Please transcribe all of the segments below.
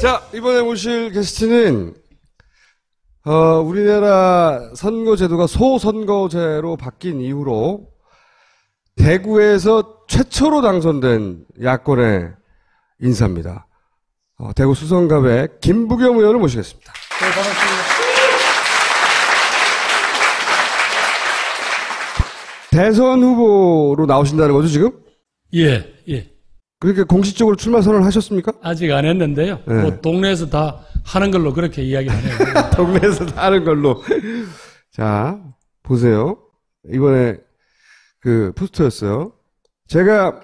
자, 이번에 모실 게스트는 우리나라 선거제도가 소선거제로 바뀐 이후로 대구에서 최초로 당선된 야권의 인사입니다. 대구 수성갑의 김부겸 의원을 모시겠습니다. 네, 반갑습니다. 대선 후보로 나오신다는 거죠, 지금? 예. 그렇게 공식적으로 출마 선언을 하셨습니까? 아직 안 했는데요. 네. 뭐 동네에서 다 하는 걸로 그렇게 이야기를 해요. 동네에서 다 하는 걸로. 자, 보세요. 이번에 그 포스터였어요. 제가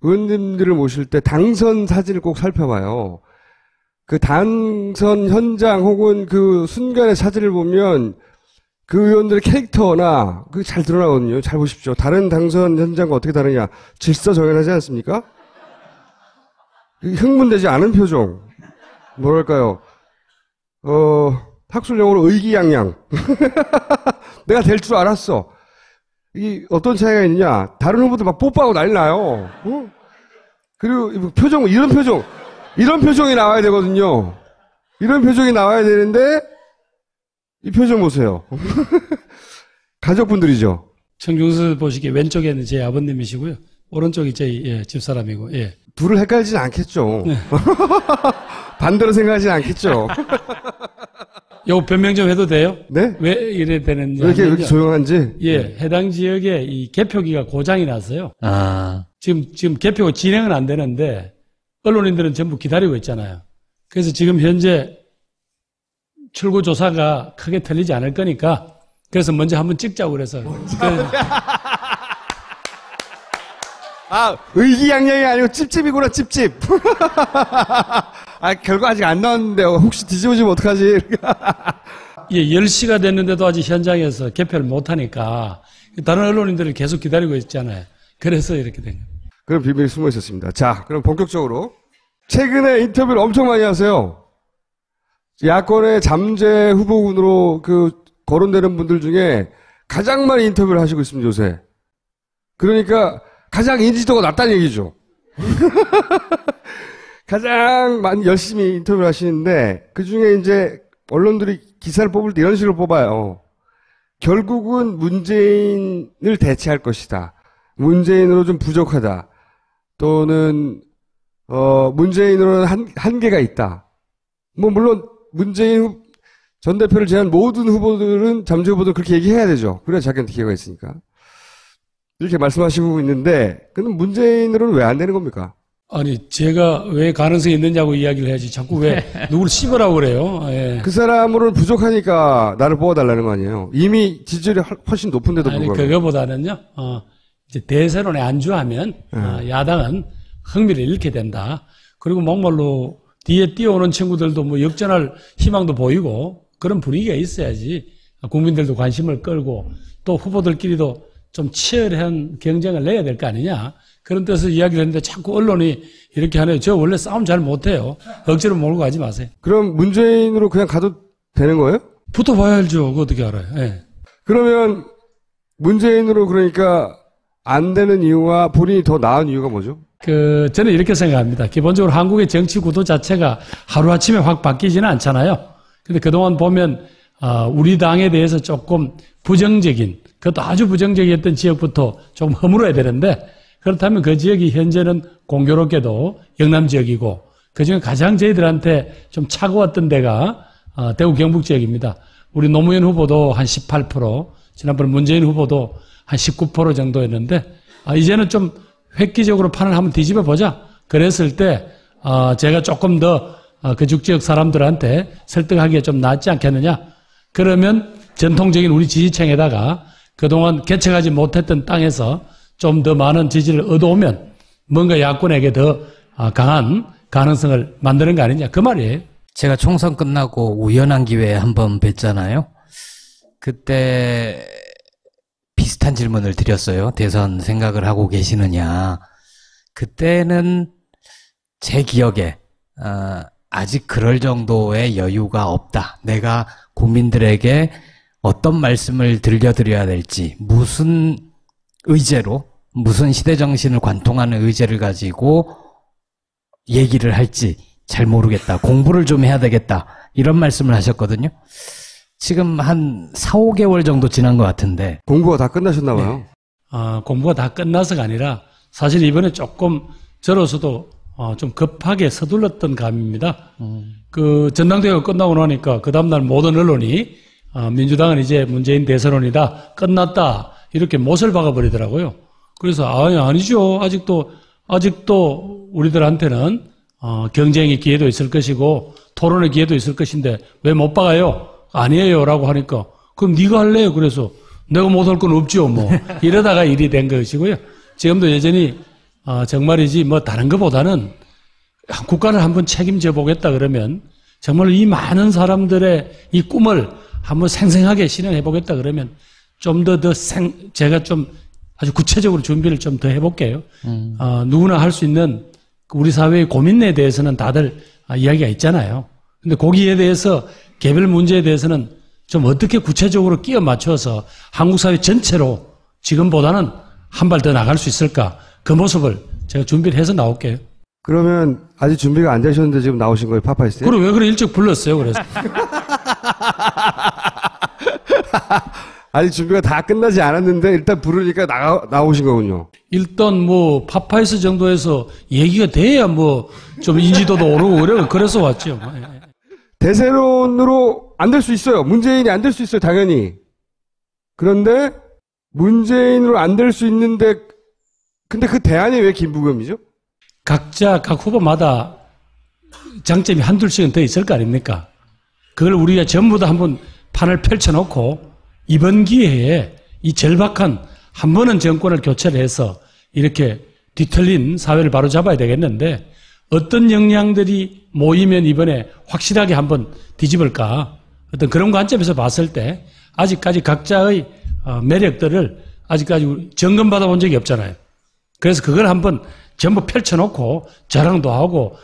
의원님들을 모실 때 당선 사진을 꼭 살펴봐요. 그 당선 현장 혹은 그 순간의 사진을 보면 그 의원들의 캐릭터나 그게 잘 드러나거든요. 잘 보십시오. 다른 당선 현장과 어떻게 다르냐. 질서정연하지 않습니까? 흥분되지 않은 표정. 뭐랄까요. 학술 용어로 의기양양. 내가 될 줄 알았어. 이게 어떤 차이가 있냐. 다른 후보들 막 뽀뽀하고 난리 나요. 그리고 표정, 이런 표정이 나와야 되거든요. 이런 표정이 나와야 되는데, 이 표정 보세요. 가족분들이죠. 청중수 보시기에 왼쪽에는 제 아버님이시고요. 오른쪽이 제 집사람이고, 예. 둘을 헷갈리진 않겠죠. 네. 반대로 생각하진 않겠죠. 요 변명 좀 해도 돼요? 네? 왜 이래 되는지. 왜 이렇게 조용한지? 예, 해당 지역에 이 개표기가 고장이 났어요. 지금 개표가 진행은 안 되는데, 언론인들은 전부 기다리고 있잖아요. 그래서 지금 현재 출구조사가 크게 틀리지 않을 거니까, 그래서 먼저 한번 찍자고 그래서. 의기양양이 아니고 찝찝이구나, 찝찝. 결과 아직 안 나왔는데, 혹시 뒤집어지면 어떡하지? 예, 10시가 됐는데도 아직 현장에서 개표를 못하니까, 다른 언론인들을 계속 기다리고 있잖아요. 그래서 이렇게 된 거예요. 그런 비밀이 숨어 있었습니다. 자, 그럼 본격적으로. 최근에 인터뷰를 엄청 많이 하세요. 야권의 잠재 후보군으로 거론되는 분들 중에 가장 많이 인터뷰를 하시고 있습니다, 요새. 그러니까, 가장 인지도가 낮다는 얘기죠. 가장 많이 열심히 인터뷰를 하시는데, 그 중에 이제 언론들이 기사를 뽑을 때 이런 식으로 뽑아요. 결국은 문재인을 대체할 것이다. 문재인으로 좀 부족하다. 또는, 문재인으로는 한계가 있다. 물론, 문재인 전 대표를 제한 모든 후보들은, 잠재 후보들은 그렇게 얘기해야 되죠. 그래야 자기한테 기회가 있으니까. 이렇게 말씀하시고 있는데, 그럼 문재인으로는 왜 안 되는 겁니까? 아니, 제가 왜 가능성이 있느냐고 이야기를 해야지. 자꾸 왜 누구를 씹으라고 그래요? 예. 그 사람으로는 부족하니까 나를 뽑아달라는 거 아니에요? 이미 지지율이 훨씬 높은데도 불구하고. 아니, 그거보다는요, 이제 대세론에 안주하면, 야당은 흥미를 잃게 된다. 그리고 목말로 뒤에 뛰어오는 친구들도 뭐 역전할 희망도 보이고, 그런 분위기가 있어야지. 국민들도 관심을 끌고, 또 후보들끼리도 좀 치열한 경쟁을 내야 될 거 아니냐. 그런 뜻에서 이야기를 했는데 자꾸 언론이 이렇게 하네요. 저 원래 싸움 잘 못해요. 억지로 몰고 가지 마세요. 그럼 문재인으로 그냥 가도 되는 거예요? 붙어봐야 알죠. 그거 어떻게 알아요? 예. 그러면 문재인으로 그러니까 안 되는 이유와 본인이 더 나은 이유가 뭐죠? 저는 이렇게 생각합니다. 기본적으로 한국의 정치 구도 자체가 하루아침에 확 바뀌지는 않잖아요. 근데 그동안 보면, 우리 당에 대해서 조금 부정적인, 그것도 아주 부정적이었던 지역부터 좀 허물어야 되는데, 그렇다면 그 지역이 현재는 공교롭게도 영남 지역이고, 그 중에 가장 저희들한테 좀 차가웠던 데가, 대구 경북 지역입니다. 우리 노무현 후보도 한 18%, 지난번에 문재인 후보도 한 19% 정도였는데, 이제는 좀 획기적으로 판을 한번 뒤집어 보자. 그랬을 때, 제가 조금 더 그 죽지역 사람들한테 설득하기에 좀 낫지 않겠느냐. 그러면 전통적인 우리 지지층에다가 그동안 개척하지 못했던 땅에서 좀 더 많은 지지를 얻어오면 뭔가 야권에게 더 강한 가능성을 만드는 거 아니냐. 그 말이에요. 제가 총선 끝나고 우연한 기회에 한번 뵀잖아요. 그때 비슷한 질문을 드렸어요. 대선 생각을 하고 계시느냐. 그때는 제 기억에 아직 그럴 정도의 여유가 없다. 내가 국민들에게 어떤 말씀을 들려드려야 될지, 무슨 의제로, 무슨 시대정신을 관통하는 의제를 가지고 얘기를 할지 잘 모르겠다. 공부를 좀 해야 되겠다. 이런 말씀을 하셨거든요. 지금 한 4, 5개월 정도 지난 것 같은데. 공부가 다 끝나셨나 봐요. 공부가 다 끝나서가 아니라 사실 이번에 조금 저로서도 좀 급하게 서둘렀던 감입니다. 그 전당대회가 끝나고 나니까 그 다음날 모든 언론이 민주당은 이제 문재인 대선론이다. 끝났다. 이렇게 못을 박아버리더라고요. 그래서 아니죠. 아직도 우리들한테는 경쟁의 기회도 있을 것이고 토론의 기회도 있을 것인데 왜 못 박아요? 아니에요. 라고 하니까 그럼 네가 할래요. 그래서 내가 못할 건 없죠. 뭐 이러다가 일이 된 것이고요. 지금도 여전히 정말이지 뭐 다른 것보다는 국가를 한번 책임져 보겠다 그러면 정말 이 많은 사람들의 이 꿈을 한번 생생하게 실현해 보겠다 그러면 좀 제가 좀 아주 구체적으로 준비를 좀 더 해볼게요. 누구나 할 수 있는 우리 사회의 고민에 대해서는 다들 이야기가 있잖아요. 근데 거기에 대해서 개별 문제에 대해서는 좀 어떻게 구체적으로 끼워 맞춰서 한국 사회 전체로 지금보다는 한 발 더 나갈 수 있을까? 그 모습을 제가 준비를 해서 나올게요. 그러면 아직 준비가 안 되셨는데 지금 나오신 거예요, 파파이스에? 그럼 왜 그래 일찍 불렀어요, 그래서. 아직 준비가 다 끝나지 않았는데 일단 부르니까 나오신 거군요. 일단 뭐 파파이스 정도에서 얘기가 돼야 뭐 좀 인지도도 오르고 그래서 왔죠. 대세론으로 안 될 수 있어요. 문재인이 안 될 수 있어요, 당연히. 그런데 문재인으로 안 될 수 있는데 근데 그 대안이 왜 김부겸이죠? 각 후보마다 장점이 한둘씩은 더 있을 거 아닙니까? 그걸 우리가 전부 다 한번 판을 펼쳐놓고 이번 기회에 이 절박한 한 번은 정권을 교체를 해서 이렇게 뒤틀린 사회를 바로잡아야 되겠는데 어떤 역량들이 모이면 이번에 확실하게 한번 뒤집을까? 어떤 그런 관점에서 봤을 때 아직까지 각자의 매력들을 아직까지 점검받아 본 적이 없잖아요. 그래서 그걸 한번 전부 펼쳐놓고 자랑도 하고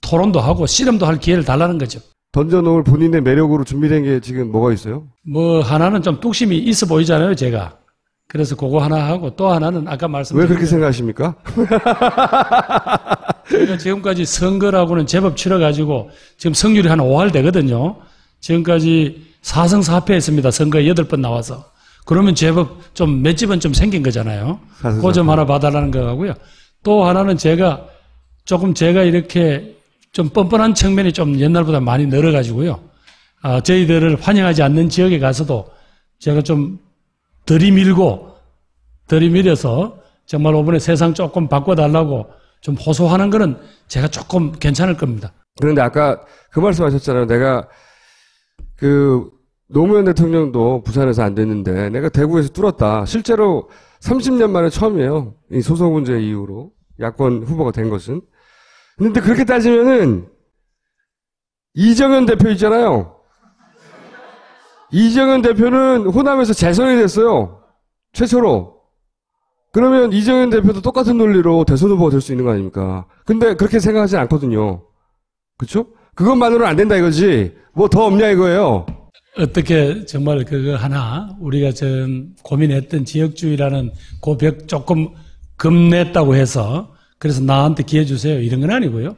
토론도 하고 씨름도 할 기회를 달라는 거죠. 던져놓을 본인의 매력으로 준비된 게 지금 뭐가 있어요? 뭐 하나는 좀 뚝심이 있어 보이잖아요, 제가. 그래서 그거 하나 하고 또 하나는 아까 말씀드린 왜 그렇게 생각하십니까? 제가 지금까지 선거라고는 제법 치러가지고 지금 승률이 한 5할 되거든요. 지금까지 4승 4패 했습니다. 선거에 8번 나와서. 그러면 제법 좀 몇 집은 좀 생긴 거잖아요. 그 점 하나 봐달라는 거고요. 또 하나는 제가 이렇게 좀 뻔뻔한 측면이 좀 옛날보다 많이 늘어가지고요. 저희들을 환영하지 않는 지역에 가서도 제가 좀 들이밀어서 정말 이번에 세상 조금 바꿔달라고 좀 호소하는 거는 제가 조금 괜찮을 겁니다. 그런데 아까 그 말씀 하셨잖아요. 내가 노무현 대통령도 부산에서 안 됐는데 내가 대구에서 뚫었다. 실제로 30년 만에 처음이에요. 이 소송 문제 이후로 야권 후보가 된 것은. 근데 그렇게 따지면은 이정현 대표 있잖아요. 이정현 대표는 호남에서 재선이 됐어요. 최초로. 그러면 이정현 대표도 똑같은 논리로 대선 후보가 될 수 있는 거 아닙니까? 근데 그렇게 생각하지 않거든요. 그렇죠? 그것만으로는 안 된다 이거지. 뭐 더 없냐 이거예요. 어떻게 정말 그거 하나 우리가 전 고민했던 지역주의라는 그 벽 조금 겁냈다고 해서 그래서 나한테 기회 주세요 이런 건 아니고요.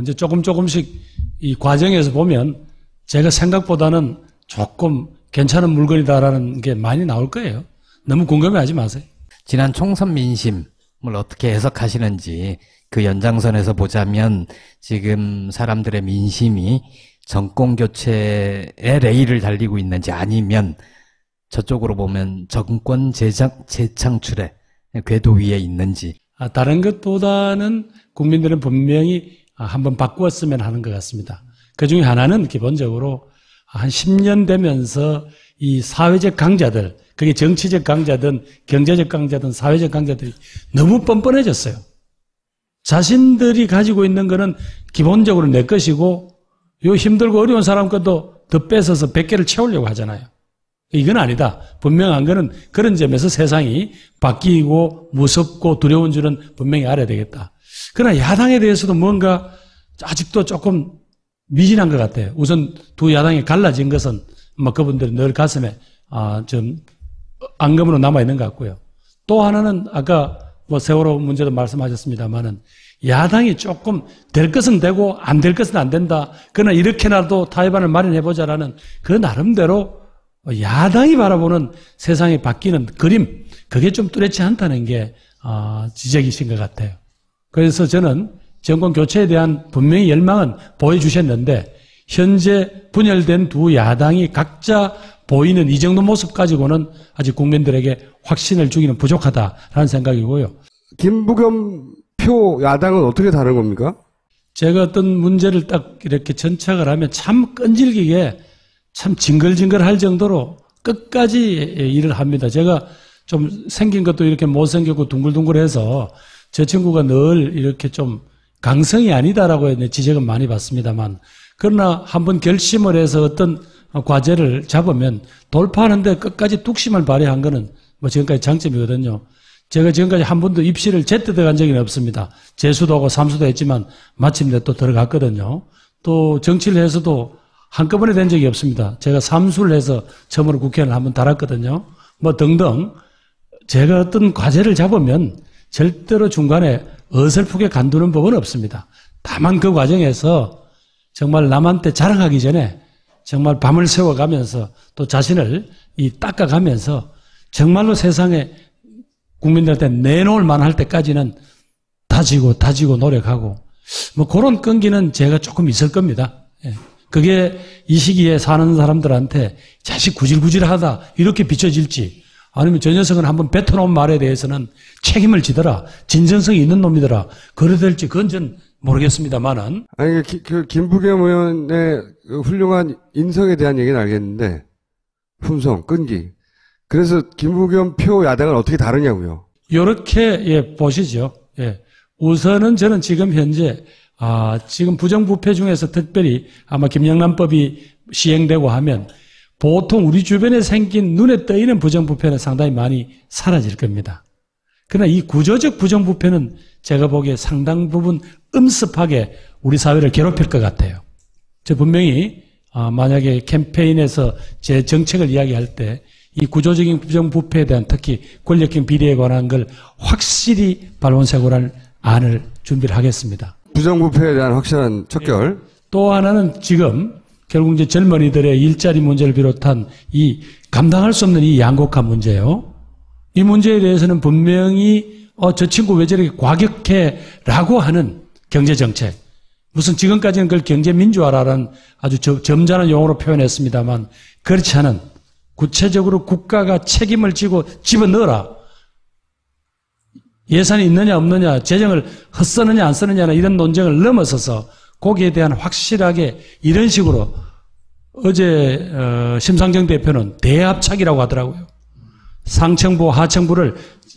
이제 조금씩 이 과정에서 보면 제가 생각보다는 조금 괜찮은 물건이다라는 게 많이 나올 거예요. 너무 궁금해하지 마세요. 지난 총선 민심을 어떻게 해석하시는지 그 연장선에서 보자면 지금 사람들의 민심이 정권 교체의 레일을 달리고 있는지 아니면 저쪽으로 보면 정권 재창출의 궤도 위에 있는지. 다른 것보다는 국민들은 분명히 한번 바꾸었으면 하는 것 같습니다. 그중에 하나는 기본적으로 한 10년 되면서 이 사회적 강자들, 그게 정치적 강자든 경제적 강자든 사회적 강자들이 너무 뻔뻔해졌어요. 자신들이 가지고 있는 거는 기본적으로 내 것이고 요 힘들고 어려운 사람 것도 더 뺏어서 100개를 채우려고 하잖아요. 이건 아니다. 분명한 거는 그런 점에서 세상이 바뀌고 무섭고 두려운 줄은 분명히 알아야 되겠다. 그러나 야당에 대해서도 뭔가 아직도 조금 미진한 것 같아요. 우선 두 야당이 갈라진 것은 뭐 그분들이 늘 가슴에 좀 앙금으로 남아있는 것 같고요. 또 하나는 아까 뭐 세월호 문제도 말씀하셨습니다만은 야당이 조금 될 것은 되고 안 될 것은 안 된다. 그러나 이렇게라도 타협안을 마련해보자라는 그 나름대로 야당이 바라보는 세상이 바뀌는 그림, 그게 좀 뚜렷지 않다는 게 지적이신 것 같아요. 그래서 저는 정권 교체에 대한 분명히 열망은 보여주셨는데 현재 분열된 두 야당이 각자 보이는 이 정도 모습 가지고는 아직 국민들에게 확신을 주기는 부족하다라는 생각이고요. 김부겸 표 야당은 어떻게 다른 겁니까? 제가 어떤 문제를 딱 이렇게 전착을 하면 참 끈질기게 참 징글징글할 정도로 끝까지 일을 합니다. 제가 좀 생긴 것도 이렇게 못생겼고 둥글둥글해서 저 친구가 늘 이렇게 좀 강성이 아니다라고 지적은 많이 받습니다만 그러나 한번 결심을 해서 어떤 과제를 잡으면 돌파하는데 끝까지 뚝심을 발휘한 거는 뭐 지금까지 장점이거든요. 제가 지금까지 한 번도 입시를 제때 들어간 적이 없습니다. 재수도 하고 삼수도 했지만 마침내 또 들어갔거든요. 또 정치를 해서도 한꺼번에 된 적이 없습니다. 제가 삼수를 해서 처음으로 국회의원을 한번 달았거든요. 뭐 등등 제가 어떤 과제를 잡으면 절대로 중간에 어설프게 간두는 법은 없습니다. 다만 그 과정에서 정말 남한테 자랑하기 전에 정말 밤을 새워가면서 또 자신을 닦아가면서 정말로 세상에 국민들한테 내놓을 만할 때까지는 다지고 노력하고 뭐 그런 끈기는 제가 조금 있을 겁니다. 예. 그게 이 시기에 사는 사람들한테 자식 구질구질하다 이렇게 비춰질지 아니면 저 녀석은 한번 뱉어놓은 말에 대해서는 책임을 지더라 진정성이 있는 놈이더라 그래 될지 그건 전 모르겠습니다만은 아니 그 김부겸 의원의 그 훌륭한 인성에 대한 얘기는 알겠는데 품성, 끈기 그래서 김부겸 표 야당은 어떻게 다르냐고요? 요렇게 보시죠. 예. 우선은 저는 지금 현재 지금 부정부패 중에서 특별히 아마 김영란법이 시행되고 하면 보통 우리 주변에 생긴 눈에 떠있는 부정부패는 상당히 많이 사라질 겁니다. 그러나 이 구조적 부정부패는 제가 보기에 상당 부분 음습하게 우리 사회를 괴롭힐 것 같아요. 저 분명히 만약에 캠페인에서 제 정책을 이야기할 때 이 구조적인 부정부패에 대한 특히 권력형 비리에 관한 걸 확실히 발본색원할 안을 준비를 하겠습니다. 부정부패에 대한 확실한 척결. 또 하나는 지금 결국 이제 젊은이들의 일자리 문제를 비롯한 이 감당할 수 없는 이 양곡한 문제요. 이 문제에 대해서는 분명히 저 친구 왜 저렇게 과격해라고 하는 경제정책. 무슨 지금까지는 그걸 경제민주화라는 아주 점잖은 용어로 표현했습니다만 그렇지 않은 구체적으로 국가가 책임을 지고 집어넣어라. 예산이 있느냐 없느냐 재정을 헛쓰느냐 안 쓰느냐나 이런 논쟁을 넘어서서 거기에 대한 확실하게 이런 식으로 어제 심상정 대표는 대합착이라고 하더라고요. 상층부 하층부를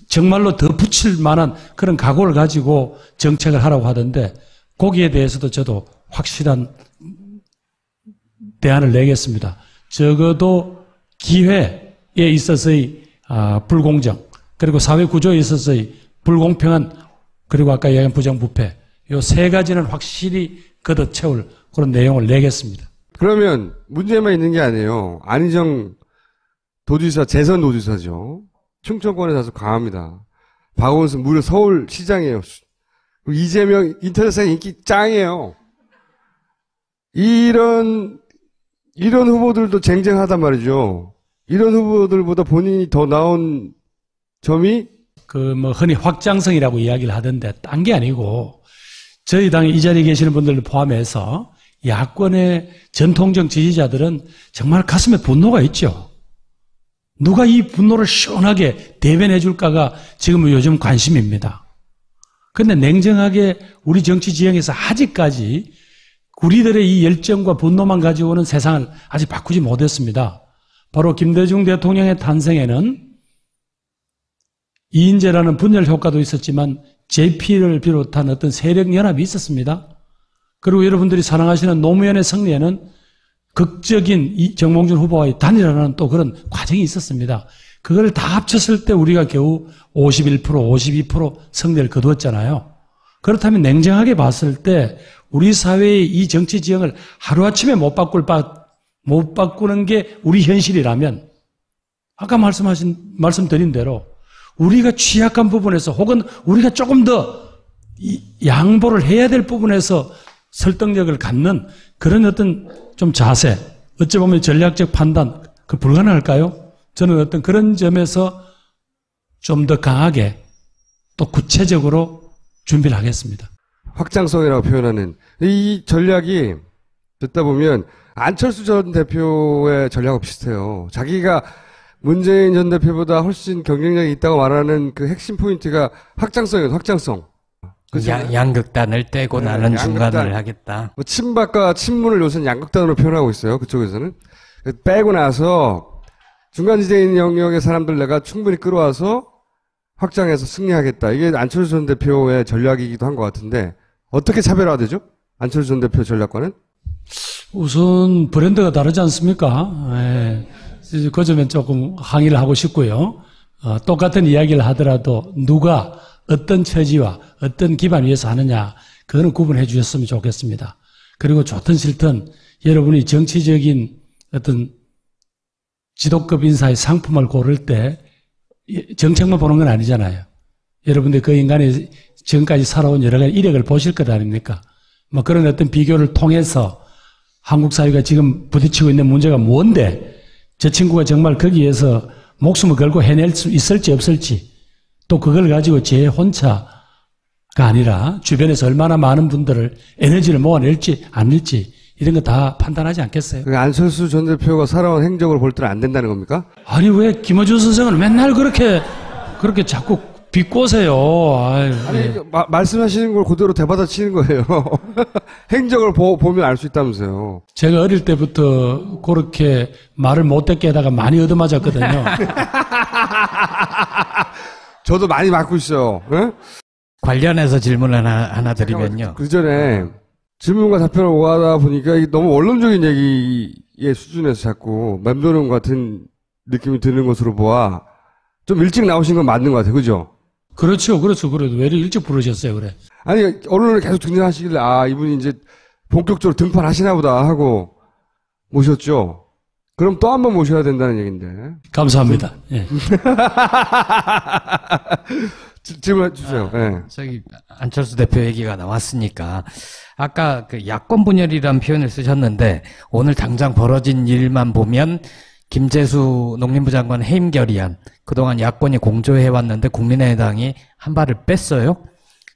정말로 더 붙일 만한 그런 각오를 가지고 정책을 하라고 하던데 거기에 대해서도 저도 확실한 대안을 내겠습니다. 적어도 기회에 있어서의 불공정 그리고 사회 구조에 있어서의 불공평한 그리고 아까 이야기한 부정부패 이 세 가지는 확실히 걷어채울 그런 내용을 내겠습니다. 그러면 문제만 있는 게 아니에요. 안희정 도지사 재선 도지사죠. 충청권에 사서 강합니다. 박원순 무려 서울시장이에요. 이재명 인터넷상 인기 짱이에요. 이런 후보들도 쟁쟁하단 말이죠. 이런 후보들보다 본인이 더 나은 점이 흔히 확장성이라고 이야기를 하던데 딴 게 아니고 저희 당에 이 자리에 계시는 분들을 포함해서 야권의 전통적 지지자들은 정말 가슴에 분노가 있죠. 누가 이 분노를 시원하게 대변해 줄까가 지금 요즘 관심입니다. 그런데 냉정하게 우리 정치 지형에서 아직까지 우리들의 이 열정과 분노만 가지고는 세상을 아직 바꾸지 못했습니다. 바로 김대중 대통령의 탄생에는 이인재라는 분열 효과도 있었지만 JP를 비롯한 어떤 세력 연합이 있었습니다. 그리고 여러분들이 사랑하시는 노무현의 승리에는 극적인 정몽준 후보와의 단일화라는 또 그런 과정이 있었습니다. 그걸 다 합쳤을 때 우리가 겨우 51%, 52% 승리를 거두었잖아요. 그렇다면 냉정하게 봤을 때 우리 사회의 이 정치 지형을 하루아침에 못 바꾸는 게 우리 현실이라면 아까 말씀드린 대로 우리가 취약한 부분에서 혹은 우리가 조금 더 양보를 해야 될 부분에서 설득력을 갖는 그런 어떤 좀 자세, 어찌 보면 전략적 판단, 그 불가능할까요? 저는 어떤 그런 점에서 좀 더 강하게 또 구체적으로 준비를 하겠습니다. 확장성이라고 표현하는 이 전략이 듣다 보면 안철수 전 대표의 전략하고 비슷해요. 자기가 문재인 전 대표보다 훨씬 경쟁력이 있다고 말하는 그 핵심 포인트가 확장성이에요. 확장성. 양극단을 떼고 네, 나는 중간을 하겠다. 뭐 친박과 친문을 요새는 양극단으로 표현하고 있어요. 그쪽에서는. 빼고 나서 중간 지대인 영역의 사람들 내가 충분히 끌어와서 확장해서 승리하겠다. 이게 안철수 전 대표의 전략이기도 한 것 같은데 어떻게 차별화되죠? 안철수 전 대표 전략과는? 우선 브랜드가 다르지 않습니까? 예. 그 점에 조금 항의를 하고 싶고요. 똑같은 이야기를 하더라도 누가 어떤 처지와 어떤 기반 위에서 하느냐 그거는 구분해 주셨으면 좋겠습니다. 그리고 좋든 싫든 여러분이 정치적인 어떤 지도급 인사의 상품을 고를 때 정책만 보는 건 아니잖아요. 여러분들 그 인간이 지금까지 살아온 여러 가지 이력을 보실 것 아닙니까? 뭐 그런 어떤 비교를 통해서 한국 사회가 지금 부딪히고 있는 문제가 뭔데 저 친구가 정말 거기에서 목숨을 걸고 해낼 수 있을지 없을지 또 그걸 가지고 제 혼자가 아니라 주변에서 얼마나 많은 분들을 에너지를 모아낼지 아닐지 이런 거 다 판단하지 않겠어요? 안철수 전 대표가 살아온 행적을 볼 때는 안 된다는 겁니까? 아니 왜 김어준 선생은 맨날 그렇게 자꾸 비꼬세요. 아유, 아니 말씀하시는 걸 그대로 되받아치는 거예요. 행적을 보면 알 수 있다면서요. 제가 어릴 때부터 그렇게 말을 못듣게 하다가 많이 얻어맞았거든요. 저도 많이 맞고 있어요. 네? 관련해서 질문을 하나 드리면요. 그 전에 질문과 답변을 오가다 보니까 이게 너무 원론적인 얘기의 수준에서 자꾸 맴도는 것 같은 느낌이 드는 것으로 보아 좀 일찍 나오신 건 맞는 것 같아요. 그죠? 그렇죠. 그래도 왜 이렇게 일찍 부르셨어요, 그래? 아니, 언론을 계속 등장하시길래, 이분이 이제 본격적으로 등판하시나 보다 하고 모셨죠? 그럼 또 한 번 모셔야 된다는 얘기인데. 감사합니다. 예. 질문해 주세요. 예. 저기, 안철수 대표 얘기가 나왔으니까, 아까 그 야권 분열이라는 표현을 쓰셨는데, 오늘 당장 벌어진 일만 보면, 김재수 농림부 장관 해임 결의안, 그동안 야권이 공조해왔는데 국민의당이 한 발을 뺐어요.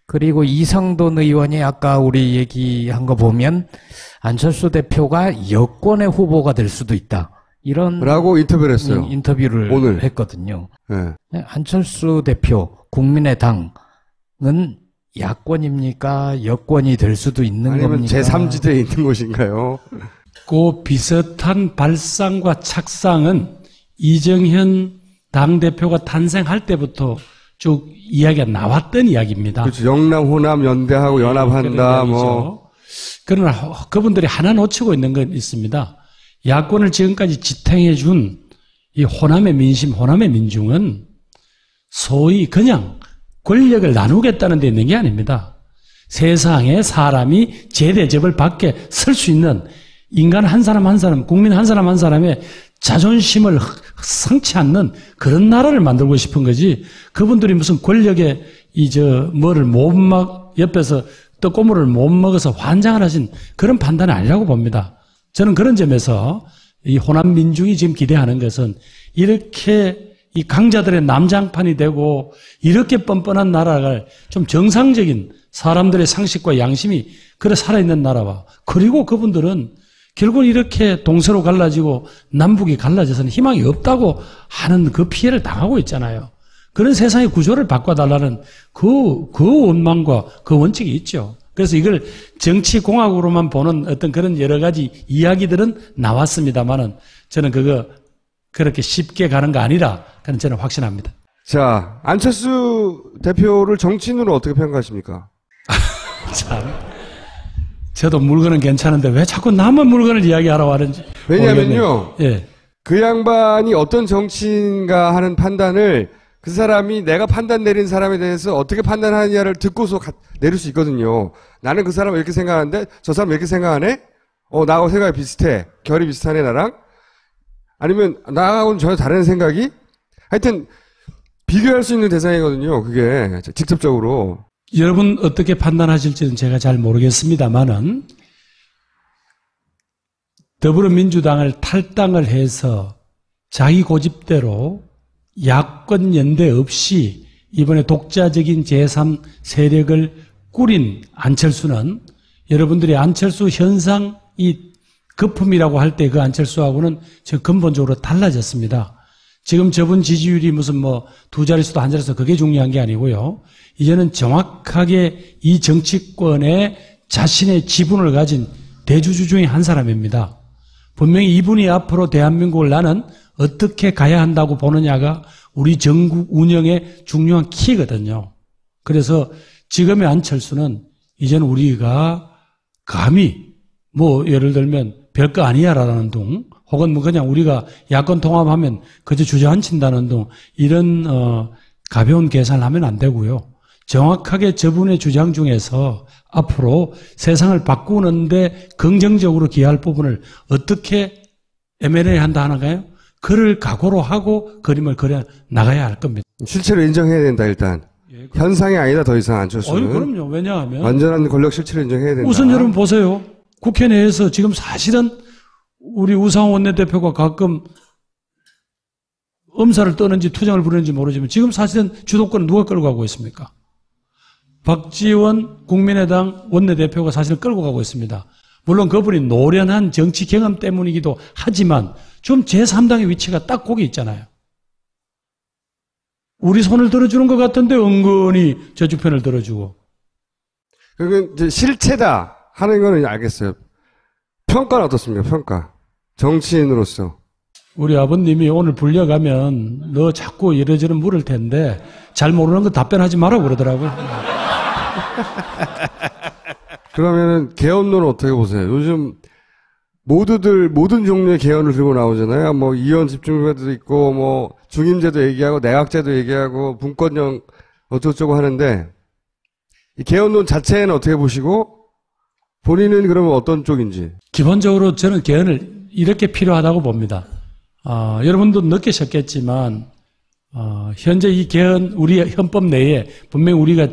그리고 이상돈 의원이 아까 우리 얘기한 거 보면 안철수 대표가 여권의 후보가 될 수도 있다. 이런 라고 인터뷰를 했어요. 인터뷰를 오늘 했거든요. 네. 안철수 대표, 국민의당은 야권입니까? 여권이 될 수도 있는 아니면 겁니까? 제3지대에 있는 것인가요? 그 비슷한 발상과 착상은 이정현 당대표가 탄생할 때부터 쭉 이야기가 나왔던 이야기입니다. 그렇죠. 영남, 호남 연대하고 연합한다, 뭐. 그러나 그분들이 하나 놓치고 있는 건 있습니다. 야권을 지금까지 지탱해 준 이 호남의 민심, 호남의 민중은 소위 그냥 권력을 나누겠다는 데 있는 게 아닙니다. 세상에 사람이 제 대접을 받게 설 수 있는 인간 한 사람 한 사람, 국민 한 사람 한 사람의 자존심을 상치 않는 그런 나라를 만들고 싶은 거지. 그분들이 무슨 권력에 뭐를 옆에서 떡고물을 못 먹어서 환장을 하신 그런 판단이 아니라고 봅니다. 저는 그런 점에서 이 호남 민중이 지금 기대하는 것은 이렇게 이 강자들의 남장판이 되고 이렇게 뻔뻔한 나라를 좀 정상적인 사람들의 상식과 양심이 그래 살아있는 나라와 그리고 그분들은 결국은 이렇게 동서로 갈라지고 남북이 갈라져서는 희망이 없다고 하는 그 피해를 당하고 있잖아요. 그런 세상의 구조를 바꿔달라는 그 원망과 그 원칙이 있죠. 그래서 이걸 정치공학으로만 보는 어떤 그런 여러 가지 이야기들은 나왔습니다만은 저는 그렇게 쉽게 가는 거 아니라 그건 저는 확신합니다. 자, 안철수 대표를 정치인으로 어떻게 평가하십니까? 참. 저도 물건은 괜찮은데 왜 자꾸 남의 물건을 이야기하라고 하는지. 왜냐면요. 예. 그 양반이 어떤 정치인가 하는 판단을 그 사람이 내가 판단 내린 사람에 대해서 어떻게 판단하느냐를 듣고서 내릴 수 있거든요. 나는 그 사람을 이렇게 생각하는데 저 사람 왜 이렇게 생각하네? 나하고 생각이 비슷해. 결이 비슷하네 나랑? 아니면 나하고는 전혀 다른 생각이? 하여튼 비교할 수 있는 대상이거든요. 그게 직접적으로. 여러분 어떻게 판단하실지는 제가 잘 모르겠습니다만은 더불어민주당을 탈당을 해서 자기 고집대로 야권 연대 없이 이번에 독자적인 제3 세력을 꾸린 안철수는 여러분들이 안철수 현상이 거품이라고 할 때 그 안철수하고는 지금 근본적으로 달라졌습니다. 지금 저분 지지율이 무슨 뭐 두 자릿수도 한 자릿수 그게 중요한 게 아니고요. 이제는 정확하게 이 정치권에 자신의 지분을 가진 대주주 중에 한 사람입니다. 분명히 이분이 앞으로 대한민국을 나는 어떻게 가야 한다고 보느냐가 우리 정국 운영의 중요한 키거든요. 그래서 지금의 안철수는 이제는 우리가 감히 뭐 예를 들면 별거 아니야라는 둥 혹은 뭐 그냥 우리가 야권 통합하면 그저 주저앉힌다는 둥 이런 가벼운 계산을 하면 안 되고요. 정확하게 저분의 주장 중에서 앞으로 세상을 바꾸는데 긍정적으로 기여할 부분을 어떻게 M&A 한다 하는가요? 그를 각오로 하고 그림을 그려 나가야 할 겁니다. 실체로 인정해야 된다 일단. 예, 현상이 아니다 더 이상 안철수는. 그럼요. 왜냐하면 완전한 권력 실체로 인정해야 된다. 우선 여러분 보세요. 국회 내에서 지금 사실은 우리 우상호 원내대표가 가끔 엄살을 떠는지 투정을 부르는지 모르지만 지금 사실은 주도권을 누가 끌고 가고 있습니까? 박지원 국민의당 원내대표가 사실 끌고 가고 있습니다. 물론 그분이 노련한 정치 경험 때문이기도 하지만 좀 제3당의 위치가 딱 거기 있잖아요. 우리 손을 들어주는 것 같은데 은근히 저쪽 편을 들어주고. 그건 이제 실체다 하는 거는 알겠어요. 평가는 어떻습니까? 평가. 정치인으로서. 우리 아버님이 오늘 불려가면 너 자꾸 이러저러 물을 텐데 잘 모르는 거 답변하지 마라고 그러더라고요. 그러면은 개헌론은 어떻게 보세요? 요즘 모든 종류의 개헌을 들고 나오잖아요. 뭐 이원 집중제도 있고 뭐 중임제도 얘기하고 내각제도 얘기하고 분권령 어쩌고저쩌고 하는데 이 개헌론 자체는 어떻게 보시고 본인은 그러면 어떤 쪽인지? 기본적으로 저는 개헌을 이렇게 필요하다고 봅니다. 여러분도 느끼셨겠지만 현재 이 개헌 우리 헌법 내에 분명히 우리가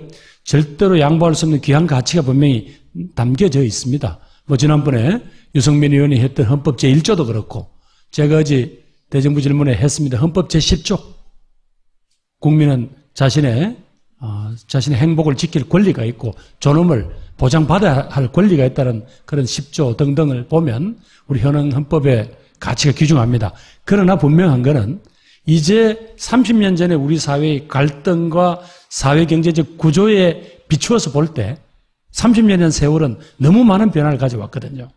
절대로 양보할 수 없는 귀한 가치가 분명히 담겨져 있습니다. 뭐 지난번에 유승민 의원이 했던 헌법 제1조도 그렇고 제가 어제 대정부 질문에 했습니다. 헌법 제10조 국민은 자신의 행복을 지킬 권리가 있고 존엄을 보장받아야 할 권리가 있다는 그런 10조 등등을 보면 우리 현행 헌법의 가치가 귀중합니다. 그러나 분명한 것은 이제 30년 전에 우리 사회의 갈등과 사회경제적 구조에 비추어서 볼 때 30년이라는 세월은 너무 많은 변화를 가져왔거든요.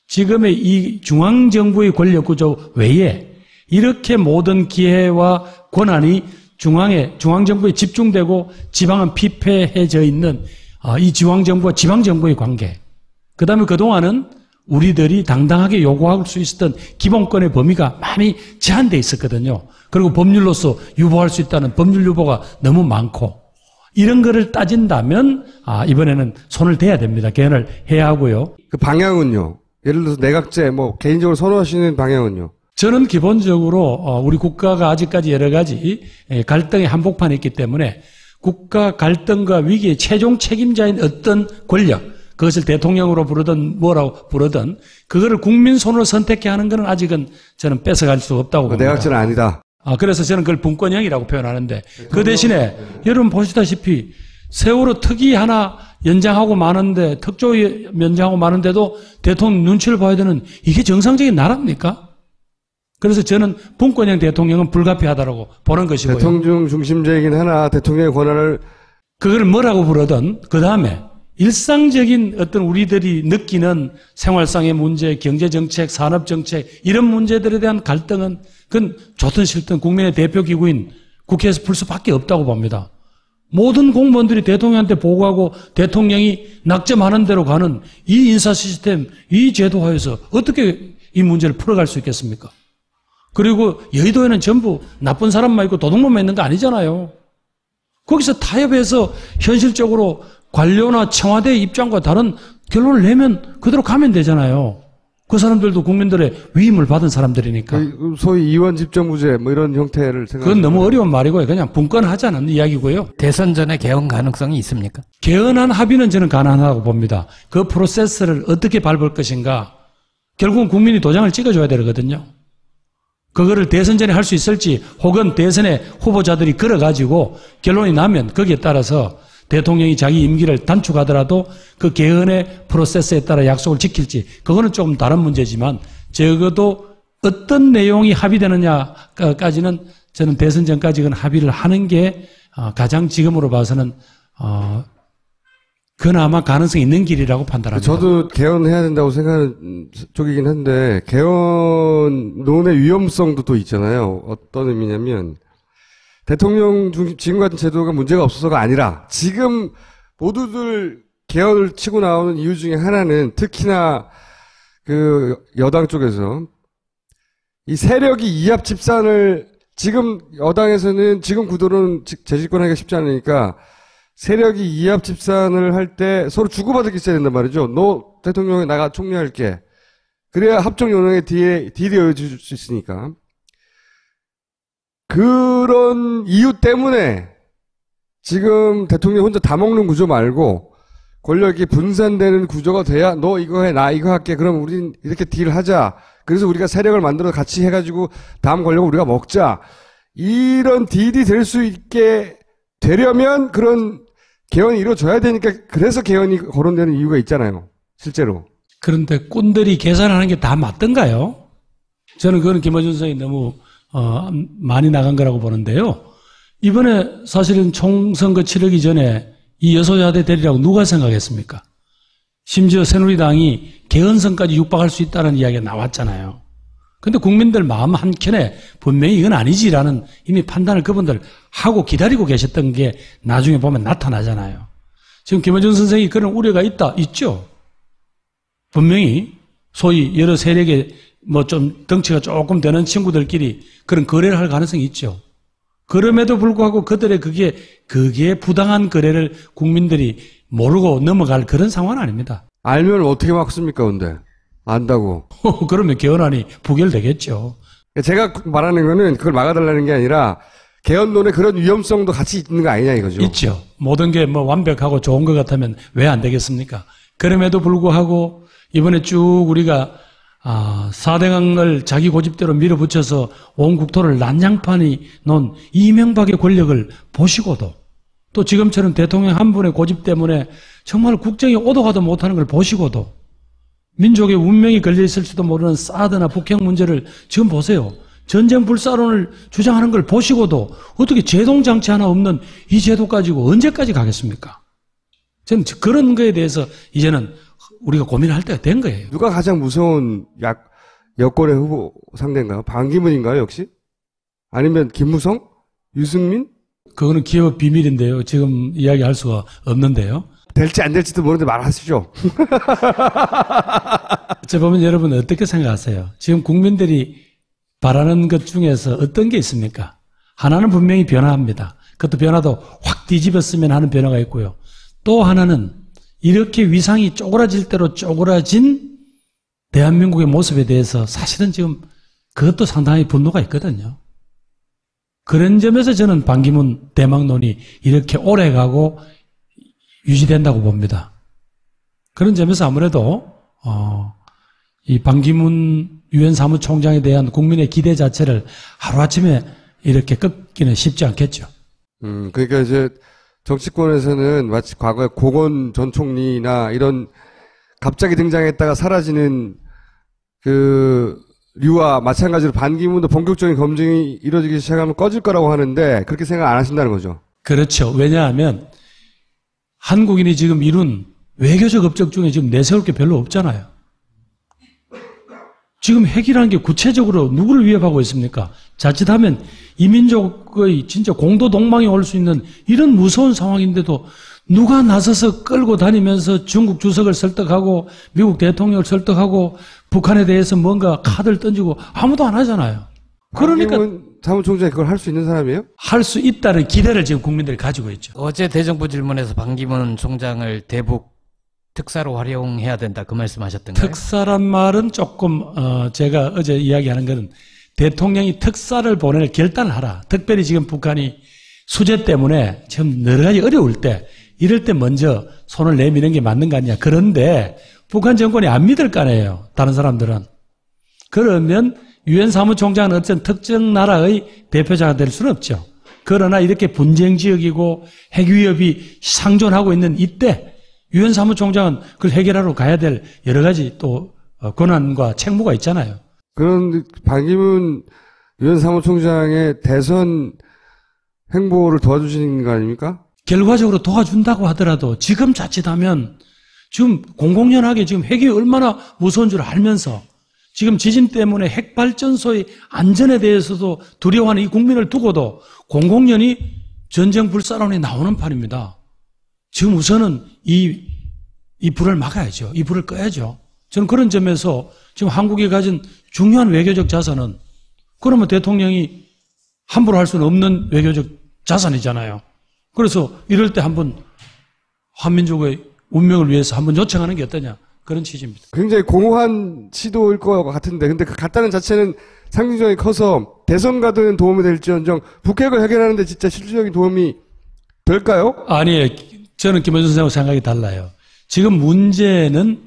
지금의 이 중앙정부의 권력구조 외에 이렇게 모든 기회와 권한이 중앙정부에 집중되고 지방은 피폐해져 있는 이 중앙정부와 지방정부의 관계. 그 다음에 그동안은 우리들이 당당하게 요구할 수 있었던 기본권의 범위가 많이 제한되어 있었거든요. 그리고 법률로서 유보할 수 있다는 법률 유보가 너무 많고 이런 거를 따진다면 이번에는 손을 대야 됩니다. 개헌을 해야 하고요. 그 방향은요? 예를 들어서 내각제 뭐 개인적으로 선호하시는 방향은요? 저는 기본적으로 우리 국가가 아직까지 여러 가지 갈등의 한복판에 있기 때문에 국가 갈등과 위기의 최종 책임자인 어떤 권력, 그것을 대통령으로 부르든 뭐라고 부르든 그거를 국민 손으로 선택해 하는 것은 아직은 저는 뺏어갈 수 없다고 봅니다. 내각제는 아니다. 그래서 저는 그걸 분권형이라고 표현하는데 그 대신에 여러분 보시다시피 세월호 특위 하나 연장하고 마는데 특조 연장하고 마는데도 대통령 눈치를 봐야 되는 이게 정상적인 나라입니까? 그래서 저는 분권형 대통령은 불가피하다고 보는 것이고요. 대통령 중심제이긴 하나 대통령의 권한을 그걸 뭐라고 부르든 그 다음에 일상적인 어떤 우리들이 느끼는 생활상의 문제, 경제정책, 산업정책 이런 문제들에 대한 갈등은 그건 좋든 싫든 국민의 대표기구인 국회에서 풀 수밖에 없다고 봅니다. 모든 공무원들이 대통령한테 보고하고 대통령이 낙점하는 대로 가는 이 인사 시스템, 이 제도화에서 어떻게 이 문제를 풀어갈 수 있겠습니까? 그리고 여의도에는 전부 나쁜 사람만 있고 도둑놈만 있는 거 아니잖아요. 거기서 타협해서 현실적으로 관료나 청와대 입장과 다른 결론을 내면 그대로 가면 되잖아요. 그 사람들도 국민들의 위임을 받은 사람들이니까. 소위 이원 집정부제 뭐 이런 형태를 그건 너무 어려운 말이고요. 그냥 분권하자는 이야기고요. 대선 전에 개헌 가능성이 있습니까? 개헌안 합의는 저는 가능하다고 봅니다. 그 프로세스를 어떻게 밟을 것인가. 결국은 국민이 도장을 찍어줘야 되거든요. 그거를 대선 전에 할 수 있을지 혹은 대선에 후보자들이 걸어가지고 결론이 나면 거기에 따라서 대통령이 자기 임기를 단축하더라도 그 개헌의 프로세스에 따라 약속을 지킬지 그거는 조금 다른 문제지만 적어도 어떤 내용이 합의되느냐까지는 저는 대선 전까지 그 합의를 하는 게 가장 지금으로 봐서는 그나마 가능성이 있는 길이라고 판단합니다. 저도 개헌해야 된다고 생각하는 쪽이긴 한데 개헌론의 위험성도 또 있잖아요. 어떤 의미냐면 대통령 중심 지금 같은 제도가 문제가 없어서가 아니라 지금 모두들 개헌을 치고 나오는 이유 중에 하나는 특히나 그 여당 쪽에서 이 세력이 이합 집산을 지금 여당에서는 지금 구도는 재집권하기가 쉽지 않으니까 세력이 이합 집산을 할 때 서로 주고받을 게 있어야 된단 말이죠. 너 대통령에 나가 총리할게. 그래야 합종 연영의 딜이 이어질 수 있으니까. 그런 이유 때문에 지금 대통령이 혼자 다 먹는 구조 말고 권력이 분산되는 구조가 돼야 너 이거 해, 나 이거 할게. 그럼 우린 이렇게 딜하자. 그래서 우리가 세력을 만들어 같이 해가지고 다음 권력을 우리가 먹자. 이런 딜이 될 수 있게 되려면 그런 개헌이 이루어져야 되니까 그래서 개헌이 거론되는 이유가 있잖아요. 실제로. 그런데 꾼들이 계산하는 게 다 맞던가요? 저는 그건 김어준 선생이 너무 많이 나간 거라고 보는데요. 이번에 사실은 총선거 치르기 전에 이 여소야대 대리라고 누가 생각했습니까? 심지어 새누리당이 개헌선까지 육박할 수 있다는 이야기가 나왔잖아요. 근데 국민들 마음 한켠에 분명히 이건 아니지라는 이미 판단을 그분들 하고 기다리고 계셨던 게 나중에 보면 나타나잖아요. 지금 김어준 선생이 그런 우려가 있죠. 분명히 소위 여러 세력의 뭐 좀 덩치가 조금 되는 친구들끼리 그런 거래를 할 가능성이 있죠. 그럼에도 불구하고 그들의 그게 부당한 거래를 국민들이 모르고 넘어갈 그런 상황은 아닙니다. 알면 어떻게 막습니까, 근데? 안다고. 그러면 개헌안이 부결되겠죠. 제가 말하는 거는 그걸 막아달라는 게 아니라 개헌론에 그런 위험성도 같이 있는 거 아니냐 이거죠. 있죠. 모든 게 뭐 완벽하고 좋은 것 같으면 왜 안 되겠습니까? 그럼에도 불구하고 이번에 쭉 우리가 4대강을 자기 고집대로 밀어붙여서 온 국토를 난장판이 놓은 이명박의 권력을 보시고도 또 지금처럼 대통령 한 분의 고집 때문에 정말 국정이 오도 가도 못하는 걸 보시고도 민족의 운명이 걸려있을지도 모르는 사드나 북핵 문제를 지금 보세요. 전쟁 불사론을 주장하는 걸 보시고도 어떻게 제동장치 하나 없는 이 제도 가지고 언제까지 가겠습니까? 저는 그런 거에 대해서 이제는 우리가 고민할 때가 된 거예요. 누가 가장 무서운 여권의 후보 상대인가요? 반기문인가요, 역시? 아니면 김무성? 유승민? 그거는 기업 비밀인데요. 지금 이야기할 수가 없는데요. 될지 안 될지도 모르는데 말하시죠. 저 보면 여러분 어떻게 생각하세요? 지금 국민들이 바라는 것 중에서 어떤 게 있습니까? 하나는 분명히 변화합니다. 그것도 변화도 확 뒤집었으면 하는 변화가 있고요. 또 하나는 이렇게 위상이 쪼그라질 대로 쪼그라진 대한민국의 모습에 대해서 사실은 지금 그것도 상당히 분노가 있거든요. 그런 점에서 저는 반기문 대망론이 이렇게 오래 가고 유지된다고 봅니다. 그런 점에서 아무래도 이 반기문 유엔 사무총장에 대한 국민의 기대 자체를 하루아침에 이렇게 꺾기는 쉽지 않겠죠. 그러니까 이제 정치권에서는 마치 과거에 고건 전 총리나 이런 갑자기 등장했다가 사라지는 그 류와 마찬가지로 반기문도 본격적인 검증이 이루어지기 시작하면 꺼질 거라고 하는데 그렇게 생각 안 하신다는 거죠. 그렇죠. 왜냐하면 한국인이 지금 이룬 외교적 업적 중에 지금 내세울 게 별로 없잖아요. 지금 핵이라는 게 구체적으로 누구를 위협하고 있습니까? 자칫하면 이민족의 진짜 공도 동망이 올 수 있는 이런 무서운 상황인데도 누가 나서서 끌고 다니면서 중국 주석을 설득하고 미국 대통령을 설득하고 북한에 대해서 뭔가 카드를 던지고 아무도 안 하잖아요. 그러니까 사무총장이 그걸 할 수 있는 사람이에요? 할 수 있다는 기대를 지금 국민들이 가지고 있죠. 어제 대정부 질문에서 반기문 총장을 대북 특사로 활용해야 된다 그 말씀하셨던가요? 특사란 말은 조금 제가 어제 이야기하는 것은 대통령이 특사를 보낼 결단을 하라. 특별히 지금 북한이 수재 때문에 지금 여러 가지 어려울 때 이럴 때 먼저 손을 내미는 게 맞는 거 아니냐. 그런데 북한 정권이 안 믿을 거 아니에요. 다른 사람들은. 그러면 유엔 사무총장은 어떤 특정 나라의 대표자가 될 수는 없죠. 그러나 이렇게 분쟁 지역이고 핵 위협이 상존하고 있는 이때 유엔 사무총장은 그걸 해결하러 가야 될 여러 가지 또 권한과 책무가 있잖아요. 그런 반기문 유엔 사무총장의 대선 행보를 도와주시는 거 아닙니까? 결과적으로 도와준다고 하더라도 지금 자칫하면 지금 공공연하게 지금 핵이 얼마나 무서운 줄 알면서 지금 지진 때문에 핵발전소의 안전에 대해서도 두려워하는 이 국민을 두고도 공공연히 전쟁 불사론이 나오는 판입니다. 지금 우선은 이 불을 막아야죠. 이 불을 꺼야죠. 저는 그런 점에서 지금 한국이 가진 중요한 외교적 자산은 그러면 대통령이 함부로 할 수는 없는 외교적 자산이잖아요. 그래서 이럴 때 한번 한민족의 운명을 위해서 한번 요청하는 게 어떠냐. 그런 취지입니다. 굉장히 공허한 시도일 것 같은데 근데 그 갔다는 자체는 상징성이 커서 대선 가든 도움이 될지언정 북핵을 해결하는데 진짜 실질적인 도움이 될까요? 아니에요. 저는 김어준 선생하고 생각이 달라요. 지금 문제는